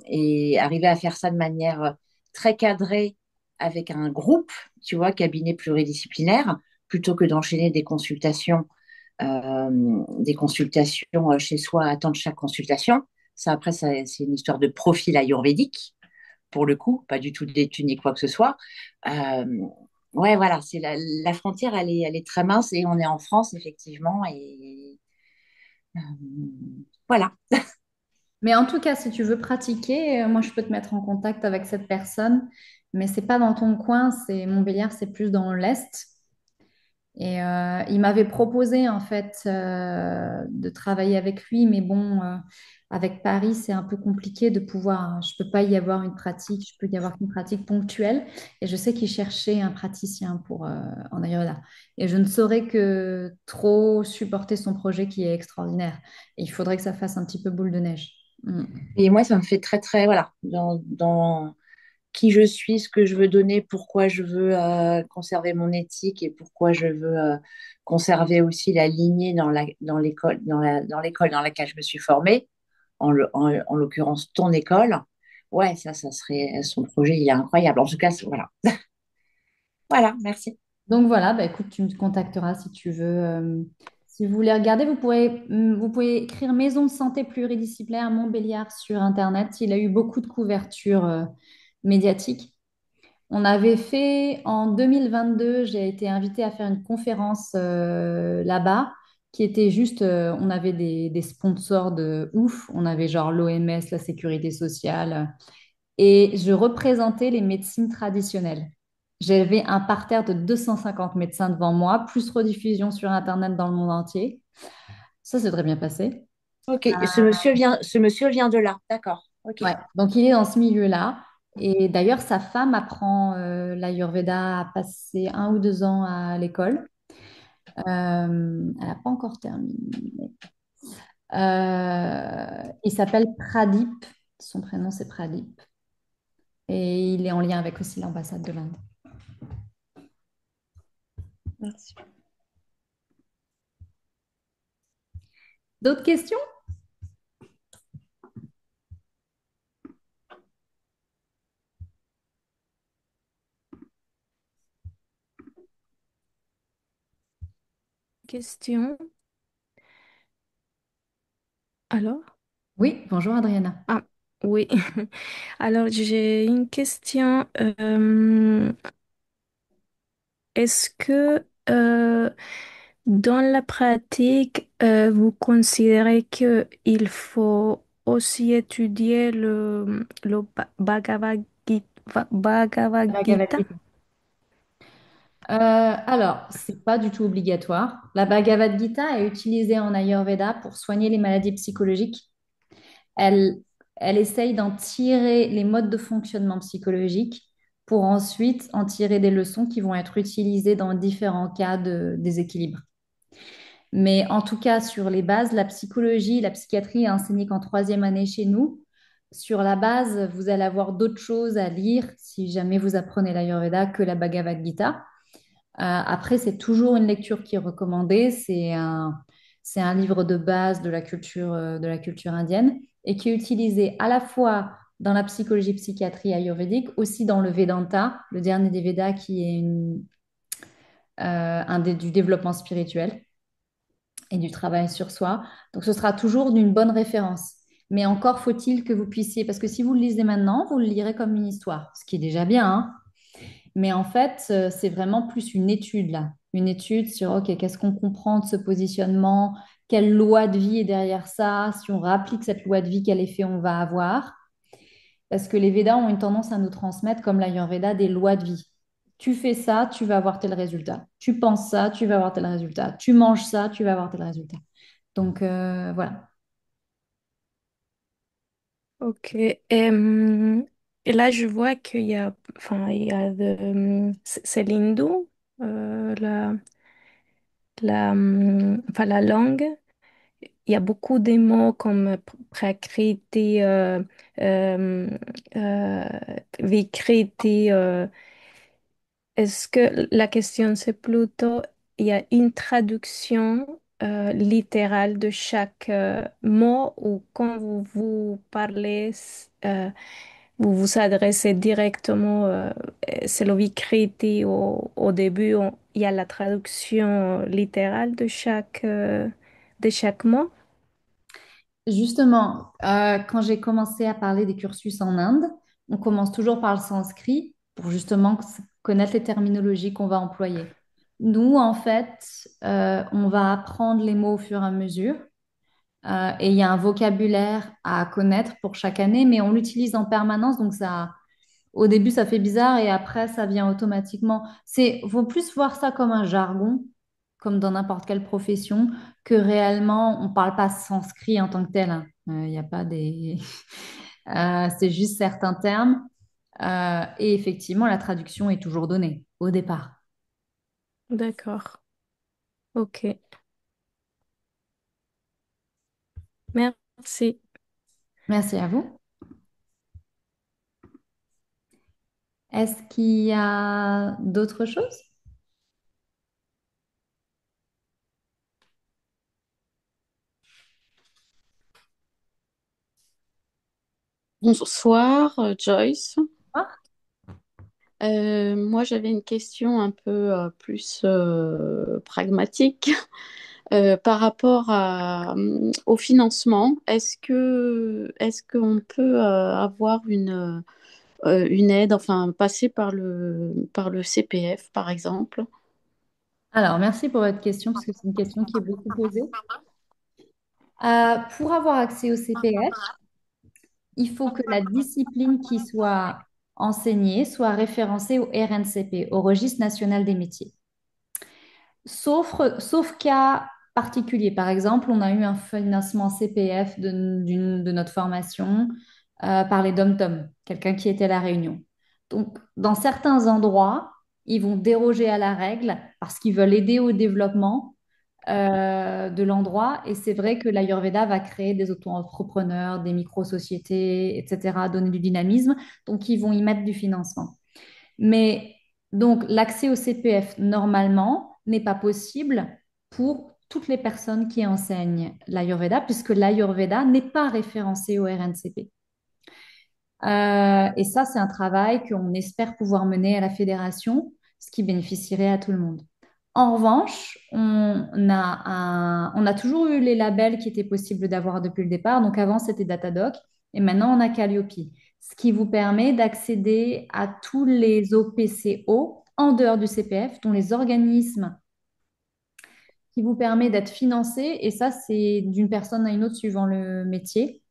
et arriver à faire ça de manière très cadrée avec un groupe, tu vois, cabinet pluridisciplinaire, plutôt que d'enchaîner des consultations chez soi, attendre chaque consultation. Ça, après, c'est une histoire de profil ayurvédique, pour le coup, pas du tout d'études ni quoi que ce soit. Euh, ouais, voilà, c'est la frontière, elle est très mince et on est en France, effectivement. Et euh, voilà. Mais en tout cas, si tu veux pratiquer, moi, je peux te mettre en contact avec cette personne, mais c'est pas dans ton coin, c'est Montbéliard, c'est plus dans l'Est. Et il m'avait proposé en fait de travailler avec lui, mais bon, avec Paris, c'est un peu compliqué de pouvoir. Je peux pas y avoir une pratique, je peux y avoir qu'une pratique ponctuelle. Et je sais qu'il cherchait un praticien pour en Ayurveda. Et je ne saurais que trop supporter son projet qui est extraordinaire. Et il faudrait que ça fasse un petit peu boule de neige. Mm. Et moi, ça me fait très, voilà, dans qui je suis, ce que je veux donner, pourquoi je veux conserver mon éthique et pourquoi je veux conserver aussi la lignée dans l'école, dans l'école dans laquelle je me suis formée, en l'occurrence ton école. Ouais, ça serait son projet, il est incroyable. En tout cas, voilà. Voilà, merci. Donc voilà, bah écoute, tu me contacteras si tu veux. Si vous voulez regarder, vous pouvez écrire Maison de santé pluridisciplinaire Montbéliard sur Internet. Il a eu beaucoup de couverture médiatique. On avait fait en 2022, j'ai été invitée à faire une conférence là-bas qui était juste, on avait des sponsors de ouf. On avait genre l'OMS, la Sécurité sociale et je représentais les médecines traditionnelles. J'avais un parterre de 250 médecins devant moi, plus rediffusion sur Internet dans le monde entier. Ça s'est très bien passé. Ok, ce monsieur vient de là, d'accord. Ok, Ouais. Donc, il est dans ce milieu-là. Et d'ailleurs, sa femme apprend l'Ayurveda, a passé 1 ou 2 ans à l'école. Elle n'a pas encore terminé. Il s'appelle Pradip. Son prénom, c'est Pradip. Et il est en lien avec aussi l'ambassade de l'Inde. merci. D'autres questions? question. Alors? Oui, bonjour Adriana. Ah, oui. Alors, j'ai une question. Est-ce que dans la pratique, vous considérez qu'il faut aussi étudier le Bhagavad Bhagavad Gita? Gita. Alors, c'est pas du tout obligatoire. La Bhagavad Gita est utilisée en Ayurveda pour soigner les maladies psychologiques. Elle, elle essaye d'en tirer les modes de fonctionnement psychologiques pour ensuite en tirer des leçons qui vont être utilisées dans différents cas de déséquilibre. Mais en tout cas, sur les bases, la psychologie, la psychiatrie est enseignée qu'en troisième année chez nous. Sur la base, vous allez avoir d'autres choses à lire si jamais vous apprenez l'Ayurveda que la Bhagavad Gita. Après, c'est toujours une lecture qui est recommandée. C'est un livre de base de la culture indienne et qui est utilisé à la fois dans la psychologie psychiatrie ayurvédique, aussi dans le Vedanta, le dernier des Védas qui est du développement spirituel et du travail sur soi. Donc, ce sera toujours d'une bonne référence. Mais encore faut-il que vous puissiez, parce que si vous le lisez maintenant, vous le lirez comme une histoire, ce qui est déjà bien, hein. Mais en fait, c'est vraiment plus une étude là. Une étude sur, OK, qu'est-ce qu'on comprend de ce positionnement? Quelle loi de vie est derrière ça? Si on réapplique cette loi de vie, quel effet on va avoir? Parce que les Védas ont une tendance à nous transmettre, comme l'Ayurveda, des lois de vie. Tu fais ça, tu vas avoir tel résultat. Tu penses ça, tu vas avoir tel résultat. Tu manges ça, tu vas avoir tel résultat. Donc, voilà. Ok. Et là, je vois qu'il y a, enfin, il y a c'est l'hindou, enfin, la langue. Il y a beaucoup de mots comme prakriti, euh, euh, vikriti. Est-ce que la question, c'est plutôt, il y a une traduction littérale de chaque mot ou quand vous parlez, vous vous adressez directement, c'est le Vikriti au début, il y a la traduction littérale de chaque mot? Justement, quand j'ai commencé à parler des cursus en Inde, on commence toujours par le sanskrit pour justement connaître les terminologies qu'on va employer. Nous, en fait, on va apprendre les mots au fur et à mesure. Et il y a un vocabulaire à connaître pour chaque année, mais on l'utilise en permanence, donc ça, au début, ça fait bizarre et après, ça vient automatiquement. Faut plus voir ça comme un jargon, comme dans n'importe quelle profession, que réellement, on parle pas sanskrit en tant que tel, hein. Il n'y a pas des... c'est juste certains termes. Et effectivement, la traduction est toujours donnée au départ. D'accord. Ok. Merci. Merci à vous. Est-ce qu'il y a d'autres choses? Bonsoir, Joyce. Ah, Moi, j'avais une question un peu plus pragmatique par rapport au financement. Est-ce qu'on peut avoir une aide, enfin passer par le CPF, par exemple? alors, merci pour votre question, parce que c'est une question qui est beaucoup posée. Pour avoir accès au CPF, il faut que la discipline qui soit enseignée soit référencée au RNCP, au Registre national des métiers. Sauf cas particulier. Par exemple, on a eu un financement CPF de notre formation par les DOM-TOM, quelqu'un qui était à La Réunion. Donc, dans certains endroits, ils vont déroger à la règle parce qu'ils veulent aider au développement de l'endroit. Et c'est vrai que l'Ayurveda va créer des auto-entrepreneurs, des micro-sociétés, etc., donner du dynamisme. Donc, ils vont y mettre du financement. Mais donc, l'accès au CPF, normalement, n'est pas possible pour toutes les personnes qui enseignent l'Ayurveda, puisque l'Ayurveda n'est pas référencé au RNCP. Et ça, c'est un travail qu'on espère pouvoir mener à la fédération, ce qui bénéficierait à tout le monde. En revanche, on a toujours eu les labels qui étaient possibles d'avoir depuis le départ. Donc avant, c'était Datadoc et maintenant, on a Calliope, ce qui vous permet d'accéder à tous les OPCO en dehors du CPF, dont les organismes qui vous permet d'être financé. Et ça, c'est d'une personne à une autre suivant le métier.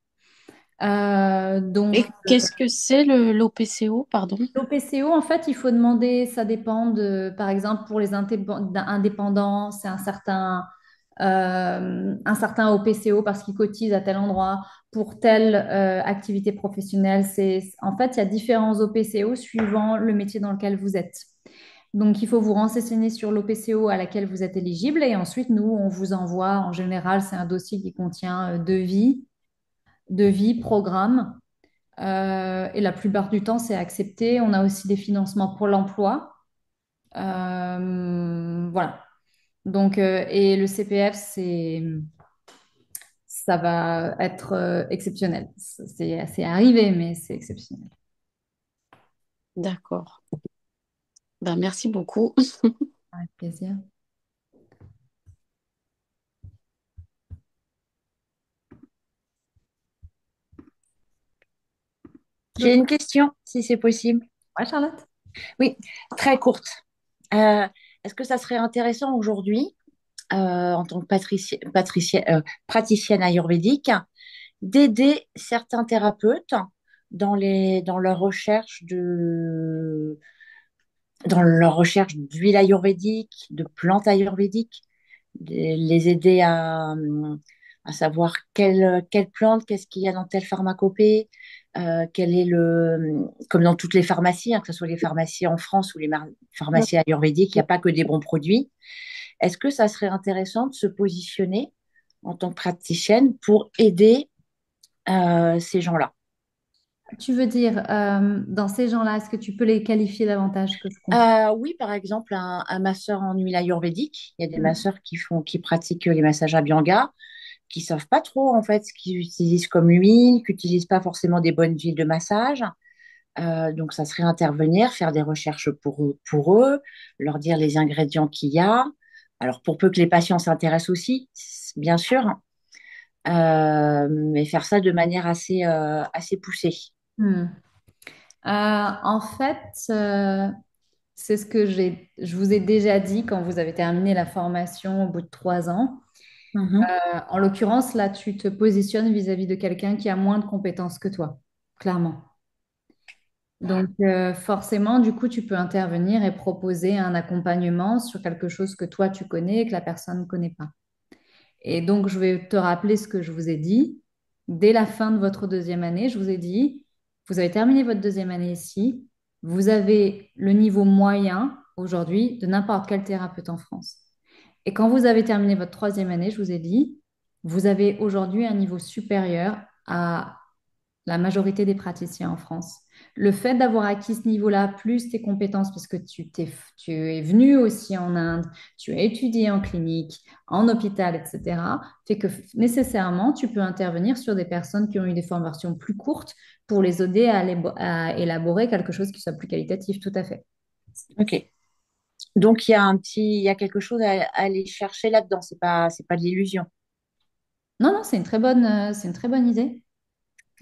Donc, Et qu'est-ce que c'est l'OPCO, pardon? l'OPCO, en fait, il faut demander, ça dépend par exemple, pour les indépendants, c'est un certain OPCO parce qu'ils cotisent à tel endroit. Pour telle activité professionnelle, en fait, il y a différents OPCO suivant le métier dans lequel vous êtes. Donc, il faut vous renseigner sur l'OPCO à laquelle vous êtes éligible et ensuite, nous, on vous envoie, en général, c'est un dossier qui contient devis, programme. Et la plupart du temps, c'est accepté. On a aussi des financements pour l'emploi. Voilà. Donc, et le CPF, ça va être exceptionnel. C'est arrivé, mais c'est exceptionnel. D'accord. Ben, merci beaucoup. Avec plaisir. J'ai D'autres- une question, si c'est possible. Ouais, Charlotte? Oui, très courte. Euh, Est-ce que ça serait intéressant aujourd'hui, en tant que praticienne ayurvédique, d'aider certains thérapeutes dans leur recherche d'huile ayurvédique, de plantes ayurvédiques, les aider à savoir quelle plante, qu'est-ce qu'il y a dans telle pharmacopée, quel est comme dans toutes les pharmacies, hein, que ce soit les pharmacies en France ou les pharmacies ayurvédiques, il n'y a pas que des bons produits. Est-ce que ça serait intéressant de se positionner en tant que praticienne pour aider ces gens-là? Tu veux dire, dans ces gens-là, est-ce que tu peux les qualifier davantage que je comprends? Oui, par exemple, un masseur en huile ayurvédique. Il y a des masseurs qui pratiquent les massages Abhyanga, qui savent pas trop en fait ce qu'ils utilisent comme huile, qui n'utilisent pas forcément des bonnes huiles de massage. Donc, ça serait intervenir, faire des recherches pour eux, leur dire les ingrédients qu'il y a. Alors, pour peu que les patients s'intéressent aussi, bien sûr, mais faire ça de manière assez poussée. Hmm. En fait, c'est ce que je vous ai déjà dit quand vous avez terminé la formation au bout de 3 ans. Mhm. En l'occurrence, là, tu te positionnes vis-à-vis de quelqu'un qui a moins de compétences que toi, clairement. Donc, forcément, du coup, tu peux intervenir et proposer un accompagnement sur quelque chose que toi, tu connais et que la personne ne connaît pas. Et donc, je vais te rappeler ce que je vous ai dit. Dès la fin de votre deuxième année, je vous ai dit, vous avez terminé votre deuxième année ici, vous avez le niveau moyen aujourd'hui de n'importe quel thérapeute en France. Et quand vous avez terminé votre troisième année, je vous ai dit, vous avez aujourd'hui un niveau supérieur à la majorité des praticiens en France. Le fait d'avoir acquis ce niveau-là, plus tes compétences, parce que tu es venu aussi en Inde, tu as étudié en clinique, en hôpital, etc., fait que nécessairement, tu peux intervenir sur des personnes qui ont eu des formations plus courtes pour les aider à élaborer quelque chose qui soit plus qualitatif, tout à fait. Ok. Donc, il y a quelque chose à aller chercher là-dedans. C'est pas de l'illusion. Non, non, c'est une très bonne idée.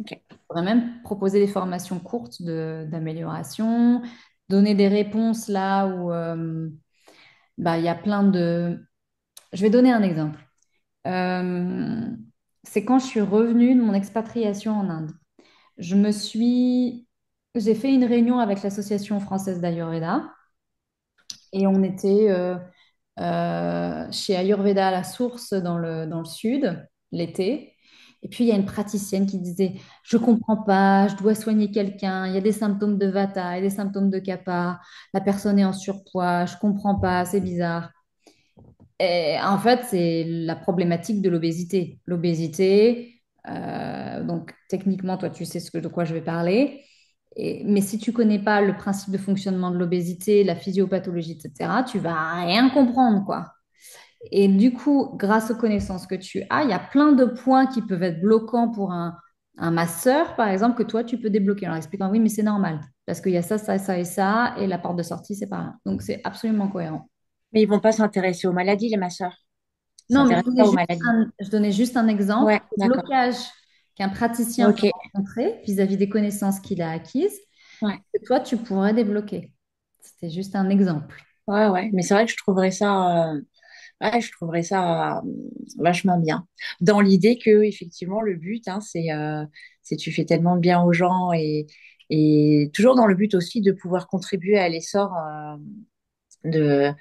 Ok. On pourrait même proposer des formations courtes d'amélioration, donner des réponses là où bah, il y a plein de... Je vais donner un exemple. Euh, c'est quand je suis revenue de mon expatriation en Inde. Je me suis... J'ai fait une réunion avec l'Association française d'Ayurveda et on était chez Ayurveda à la source dans le sud l'été. Et puis il y a une praticienne qui disait, je comprends pas, je dois soigner quelqu'un, il y a des symptômes de Vata et des symptômes de Kapha, la personne est en surpoids, je comprends pas, c'est bizarre. Et en fait, c'est la problématique de l'obésité. L'obésité, donc techniquement, toi, tu sais de quoi je vais parler. Mais si tu connais pas le principe de fonctionnement de l'obésité, la physiopathologie, etc., tu vas rien comprendre, quoi. Et du coup, grâce aux connaissances que tu as, il y a plein de points qui peuvent être bloquants pour un masseur, par exemple, que toi, tu peux débloquer. Alors, expliquant, oui, mais c'est normal, parce qu'il y a ça, ça, ça et ça, et la porte de sortie, c'est pas rien. Donc, c'est absolument cohérent. Mais ils vont pas s'intéresser aux maladies, les masseurs. Ils Non, mais s'intéressent pas aux maladies. je donnais juste un exemple Ouais, de d'accord. blocage qu'un praticien peut Ok. rencontrer vis-à-vis des connaissances qu'il a acquises, Ouais. que toi, tu pourrais débloquer. C'était juste un exemple. Ouais, ouais. Mais c'est vrai que je trouverais ça vachement bien. Dans l'idée que, effectivement, le but, hein, c'est tu fais tellement de bien aux gens et toujours dans le but aussi de pouvoir contribuer à l'essor de,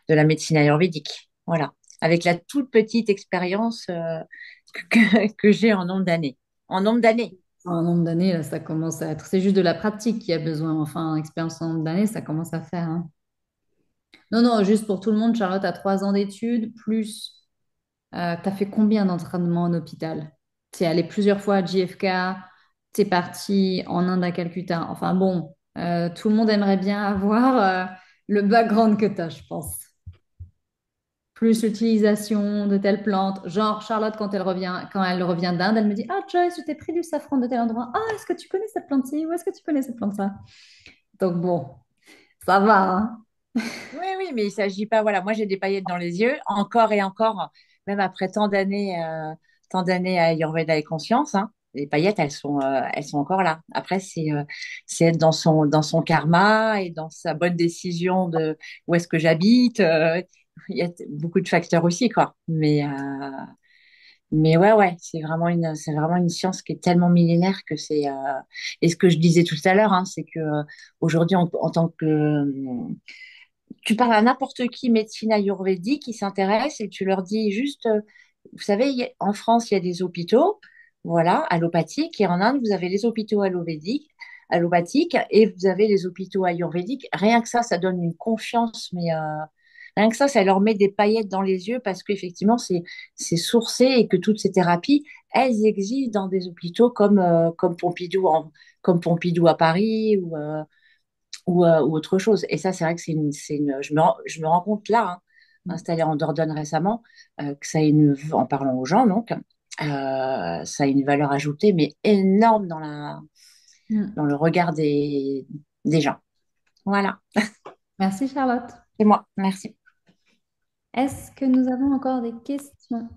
de la médecine ayurvédique. Voilà. Avec la toute petite expérience que j'ai en nombre d'années. En nombre d'années. En nombre d'années, là, ça commence à être. C'est juste de la pratique qui a besoin. Enfin, expérience en nombre d'années, ça commence à faire, hein. Non, non, juste pour tout le monde, Charlotte a 3 ans d'études, plus t'as fait combien d'entraînements en hôpital? T'es allé plusieurs fois à JFK, t'es parti en Inde à Calcutta. Enfin bon, tout le monde aimerait bien avoir le background que t'as, je pense. Plus l'utilisation de telles plantes. Genre, Charlotte, quand elle revient d'Inde, elle me dit, ah, Joyce, je t'ai pris du safran de tel endroit. Ah, est-ce que tu connais cette plante-ci? Ou est-ce que tu connais cette plante-là? Donc bon, ça va, hein. Oui, oui, mais il s'agit pas. Voilà, moi j'ai des paillettes dans les yeux, encore et encore, même après tant d'années à Ayurveda et conscience, hein, les paillettes, elles sont encore là. Après, c'est être dans son karma et dans sa bonne décision de où est-ce que j'habite. Il y a beaucoup de facteurs aussi, quoi. Mais ouais, ouais, c'est vraiment une science qui est tellement millénaire que et ce que je disais tout à l'heure, hein, c'est que aujourd'hui, en tant que tu parles à n'importe qui médecine ayurvédique qui s'intéresse et tu leur dis juste, vous savez, en France, il y a des hôpitaux, voilà, allopathiques, et en Inde, vous avez les hôpitaux allopathiques et vous avez les hôpitaux ayurvédiques. Rien que ça donne une confiance, mais rien que ça leur met des paillettes dans les yeux parce qu'effectivement, c'est sourcé et que toutes ces thérapies, elles existent dans des hôpitaux comme Pompidou à Paris ou autre chose. Et ça, c'est vrai que je me rends compte là, hein, installé en Dordogne récemment, que ça a en parlant aux gens, donc, ça a une valeur ajoutée, mais énorme Hmm. dans le regard des gens. Voilà, Merci, Charlotte. c'est moi. Merci. Est-ce que nous avons encore des questions?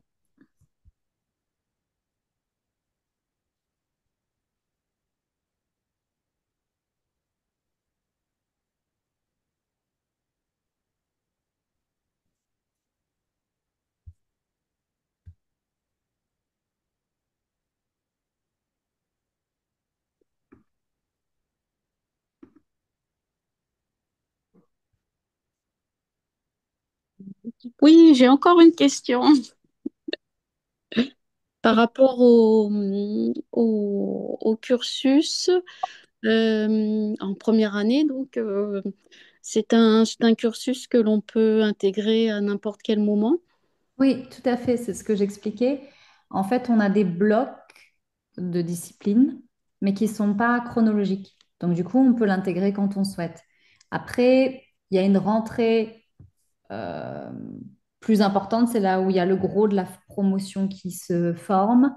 Oui, j'ai encore une question par rapport au cursus en première année. Donc, c'est un cursus que l'on peut intégrer à n'importe quel moment. Oui, tout à fait, c'est ce que j'expliquais. En fait, on a des blocs de disciplines, mais qui ne sont pas chronologiques. Donc, du coup, on peut l'intégrer quand on souhaite. Après, il y a une rentrée euh, plus importante, c'est là où il y a le gros de la promotion qui se forme.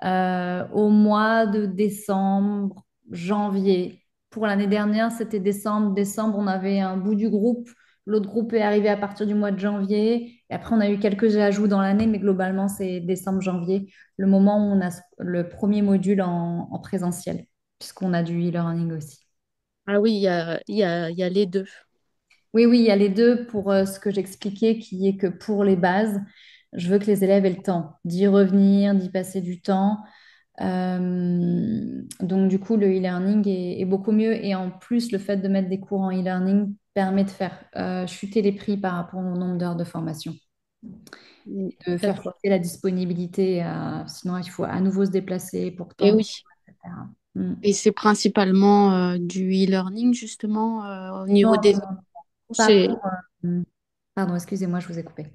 Au mois de décembre, janvier. Pour l'année dernière, c'était décembre. Décembre, on avait un bout du groupe. L'autre groupe est arrivé à partir du mois de janvier. Et après, on a eu quelques ajouts dans l'année, mais globalement, c'est décembre-janvier, le moment où on a le premier module en présentiel, puisqu'on a du e-learning aussi. Ah oui, il y a les deux. Oui, oui, il y a les deux pour ce que j'expliquais, qui est que pour les bases, je veux que les élèves aient le temps d'y revenir, d'y passer du temps. Donc, du coup, le e-learning est beaucoup mieux. Et en plus, le fait de mettre des cours en e-learning permet de faire chuter les prix par rapport au nombre d'heures de formation, Mm, de faire d'accord. chuter la disponibilité. Sinon, il faut à nouveau se déplacer pour Et tant de... oui. etc. Mm. Et c'est principalement du e-learning, justement, au niveau Non, des... pas C'est, pour... Pardon, excusez-moi, je vous ai coupé.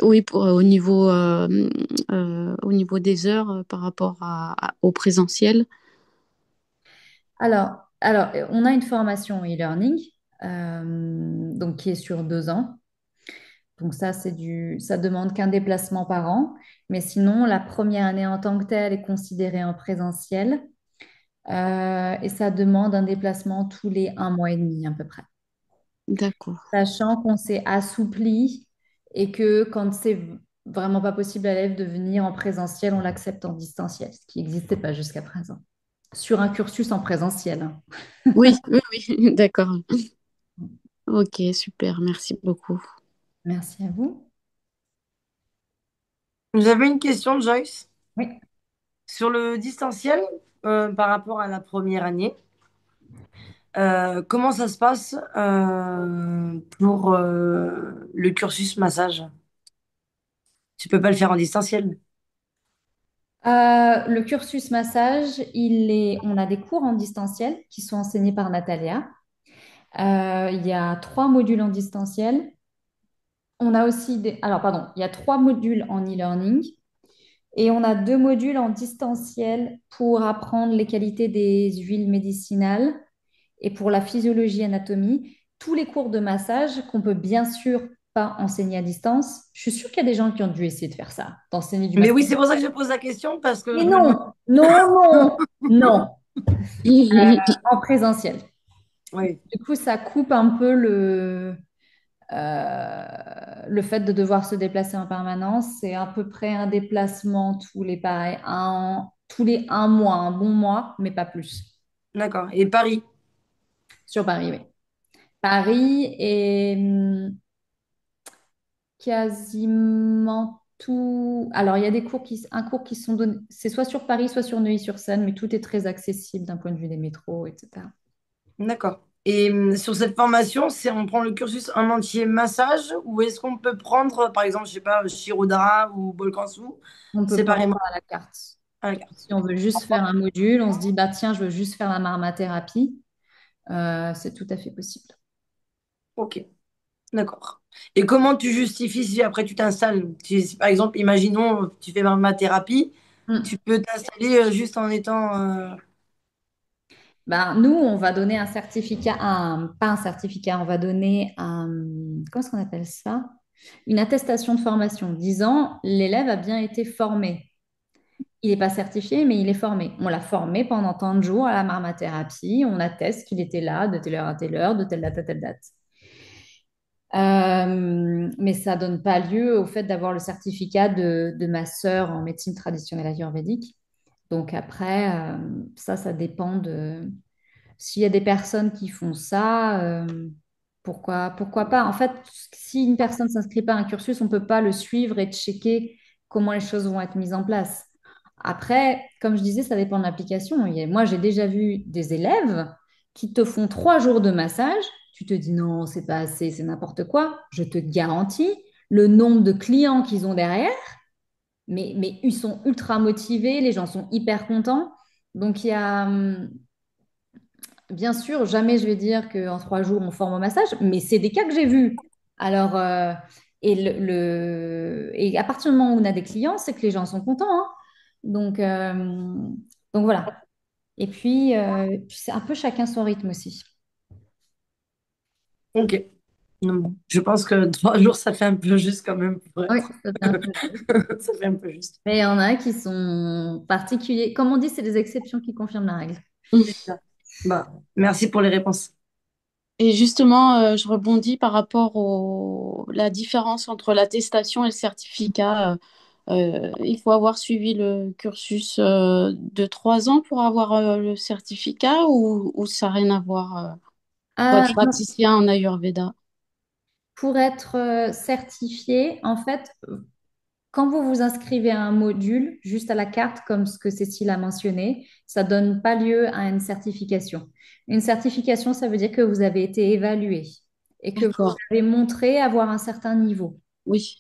oui, au niveau des heures par rapport au présentiel. On a une formation e-learning, donc qui est sur 2 ans. Donc ça, ça demande qu'un déplacement par an. Mais sinon, la première année en tant que telle est considérée en présentiel. Et ça demande un déplacement tous les 1 mois et demi à peu près. D'accord. sachant qu'on s'est assoupli et que quand c'est vraiment pas possible à l'élève de venir en présentiel, on l'accepte en distanciel, ce qui n'existait pas jusqu'à présent. Sur un cursus en présentiel, hein. Oui, oui, oui, d'accord. Ok, super, merci beaucoup. Merci à vous. J'avais une question, Joyce, Oui. sur le distanciel par rapport à la première année. Comment ça se passe pour le cursus massage? Tu peux pas le faire en distanciel. Le cursus massage, on a des cours en distanciel qui sont enseignés par Natalia. Il y a 3 modules en distanciel. On a aussi alors, pardon, il y a 3 modules en e-learning et on a 2 modules en distanciel pour apprendre les qualités des huiles médicinales et pour la physiologie anatomie. Tous les cours de massage qu'on peut bien sûr pas enseigner à distance. Je suis sûre qu'il y a des gens qui ont dû essayer de faire ça, d'enseigner du Mais massage. oui, c'est pour ça que je pose la question, parce que Mais je me demande. non, non, non, non, en présentiel. Oui, Du coup, ça coupe un peu le fait de devoir se déplacer en permanence. C'est à peu près un déplacement tous les 1 mois, un bon mois, mais pas plus. d'accord. Et Paris? Sur Paris, oui. Paris est quasiment tout. Alors, il y a un cours qui sont donnés, c'est soit sur Paris, soit sur Neuilly-sur-Seine, mais tout est très accessible d'un point de vue des métros, etc. D'accord. Et sur cette formation, on prend le cursus en entier massage ou est-ce qu'on peut prendre, par exemple, je sais pas, Shirodara ou Bolkansu On peut prendre séparément à la carte. à la carte? Si on veut juste faire un module, on se dit, bah tiens, je veux juste faire la marmathérapie, c'est tout à fait possible. Ok, d'accord. Et comment tu justifies si après tu t'installes? Si, par exemple, imaginons, tu fais ma thérapie, Hmm. tu peux t'installer juste en étant. Ben, nous, on va donner un certificat, pas un certificat, on va donner comment est-ce qu'on appelle ça? Une attestation de formation disant l'élève a bien été formé. Il n'est pas certifié, mais il est formé. On l'a formé pendant tant de jours à la marmathérapie. On atteste qu'il était là de telle heure à telle heure, de telle date à telle date. Mais ça donne pas lieu au fait d'avoir le certificat de ma sœur en médecine traditionnelle ayurvédique. Donc après, ça dépend de. S'il y a des personnes qui font ça, pourquoi pas? En fait, si une personne ne s'inscrit pas à un cursus, on ne peut pas le suivre et checker comment les choses vont être mises en place. Après, comme je disais, ça dépend de l'application. Moi, j'ai déjà vu des élèves qui te font 3 jours de massage. Tu te dis non, c'est pas assez, c'est n'importe quoi. Je te garantis le nombre de clients qu'ils ont derrière, mais ils sont ultra motivés, les gens sont hyper contents. Donc, il y a, bien sûr, jamais je vais dire qu'en 3 jours, on forme au massage, mais c'est des cas que j'ai vus. Alors, et à partir du moment où on a des clients, c'est que les gens sont contents, hein. Donc, euh, donc voilà. Et puis c'est un peu chacun son rythme aussi. Ok. Non, je pense que 3 jours, ça fait un peu juste quand même pour Oui, être. ça fait un peu. Ça fait un peu juste. Mais il y en a qui sont particuliers. Comme on dit, c'est des exceptions qui confirment la règle. C'est ça. Bah, merci pour les réponses. Et justement, je rebondis par rapport la différence entre l'attestation et le certificat. Il faut avoir suivi le cursus de 3 ans pour avoir le certificat ou ça n'a rien à voir pour être Non, praticien en Ayurveda? pour être certifié, en fait, quand vous vous inscrivez à un module, juste à la carte, comme ce que Cécile a mentionné, ça ne donne pas lieu à une certification. Une certification, ça veut dire que vous avez été évalué et que vous D'accord, avez montré avoir un certain niveau. oui,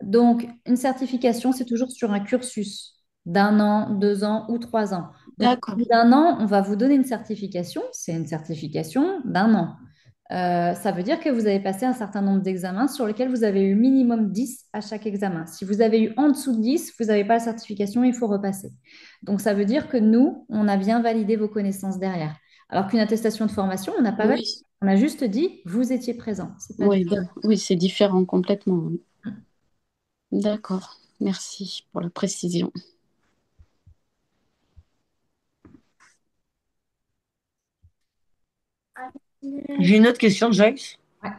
Donc, une certification, c'est toujours sur un cursus d'1 an, 2 ans ou 3 ans. Donc, au d'accord, bout d'1 an, on va vous donner une certification. C'est une certification d'1 an. Ça veut dire que vous avez passé un certain nombre d'examens sur lesquels vous avez eu minimum 10 à chaque examen. Si vous avez eu en dessous de 10, vous n'avez pas la certification, il faut repasser. Donc, ça veut dire que nous, on a bien validé vos connaissances derrière. Alors qu'une attestation de formation, on n'a pas validé. oui, On a juste dit, vous étiez présent. C'est pas du oui, oui, c'est différent complètement. Oui. D'accord, merci pour la précision. J'ai une autre question, Joyce. Ouais.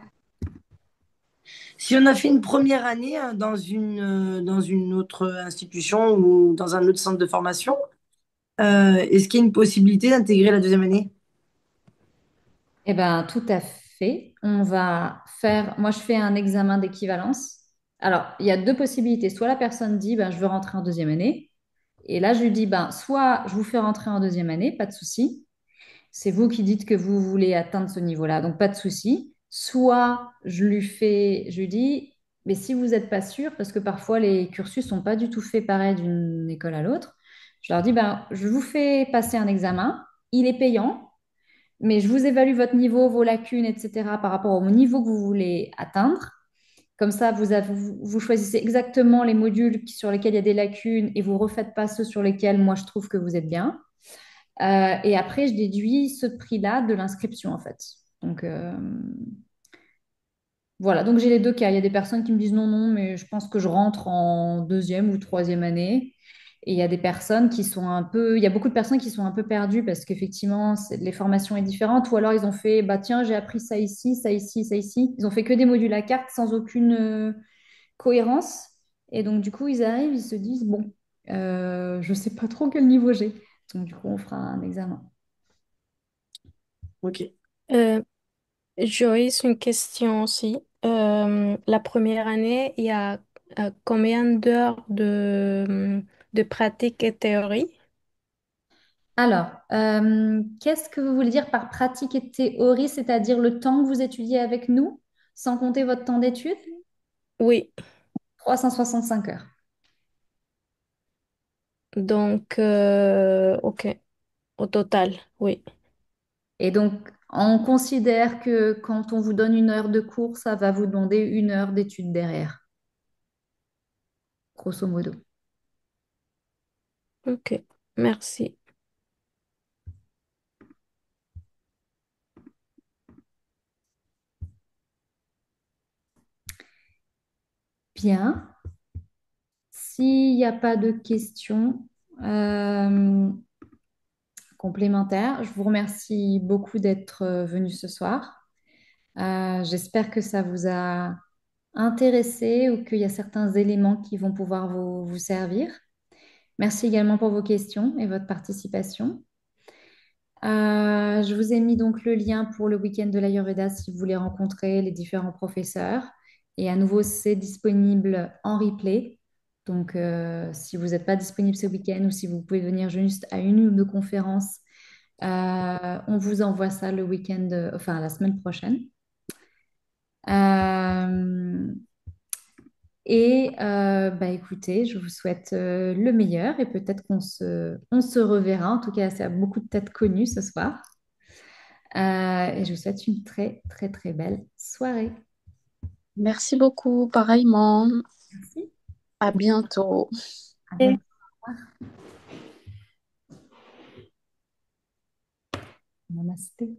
Si on a fait une première année dans une autre institution ou dans un autre centre de formation, est-ce qu'il y a une possibilité d'intégrer la deuxième année? Eh bien, tout à fait. On va faire, moi, je fais un examen d'équivalence. Alors, il y a deux possibilités. Soit la personne dit, ben, je veux rentrer en deuxième année. Et là, je lui dis, ben, soit je vous fais rentrer en deuxième année, pas de souci. C'est vous qui dites que vous voulez atteindre ce niveau-là, donc pas de souci. Soit je lui dis, mais si vous n'êtes pas sûr, parce que parfois les cursus sont pas du tout faits pareil d'une école à l'autre, je leur dis, ben, je vous fais passer un examen, il est payant, mais je vous évalue votre niveau, vos lacunes, etc., par rapport au niveau que vous voulez atteindre. Comme ça, vous choisissez exactement les modules sur lesquels il y a des lacunes et vous ne refaites pas ceux sur lesquels moi je trouve que vous êtes bien. Et après, je déduis ce prix-là de l'inscription, en fait. Donc, voilà. Donc, j'ai les deux cas. Il y a des personnes qui me disent non, non, mais je pense que je rentre en deuxième ou troisième année. Et il y a des personnes qui sont un peu, il y a beaucoup de personnes qui sont un peu perdues parce qu'effectivement, les formations sont différentes. Ou alors, ils ont fait, bah tiens, j'ai appris ça ici, ça ici, ça ici. Ils ont fait que des modules à carte sans aucune cohérence. Et donc, du coup, ils arrivent, ils se disent, bon, je ne sais pas trop quel niveau j'ai. Donc, du coup, on fera un examen. Ok. Euh, Joyce, une question aussi. La première année, il y a combien d'heures de pratique et théorie? Alors, qu'est-ce que vous voulez dire par pratique et théorie, c'est-à-dire le temps que vous étudiez avec nous, sans compter votre temps d'étude? Oui, 365 heures. donc, ok, au total, oui. Et donc, on considère que quand on vous donne une heure de cours, ça va vous demander une heure d'étude derrière, grosso modo. Ok, merci. Bien. S'il n'y a pas de questions euh, complémentaires, je vous remercie beaucoup d'être venu ce soir. J'espère que ça vous a intéressé ou qu'il y a certains éléments qui vont pouvoir vous servir. Merci également pour vos questions et votre participation. Je vous ai mis donc le lien pour le week-end de l'Ayurveda si vous voulez rencontrer les différents professeurs. Et à nouveau, c'est disponible en replay. Donc, si vous n'êtes pas disponible ce week-end ou si vous pouvez venir juste à une ou deux conférences, on vous envoie ça le week-end, enfin la semaine prochaine. Euh, bah, écoutez, je vous souhaite le meilleur et peut-être on se reverra. En tout cas, c'est à beaucoup de têtes connues ce soir. Et je vous souhaite une très, très, très belle soirée. Merci beaucoup, pareillement. Merci. À bientôt. À bientôt. Namasté.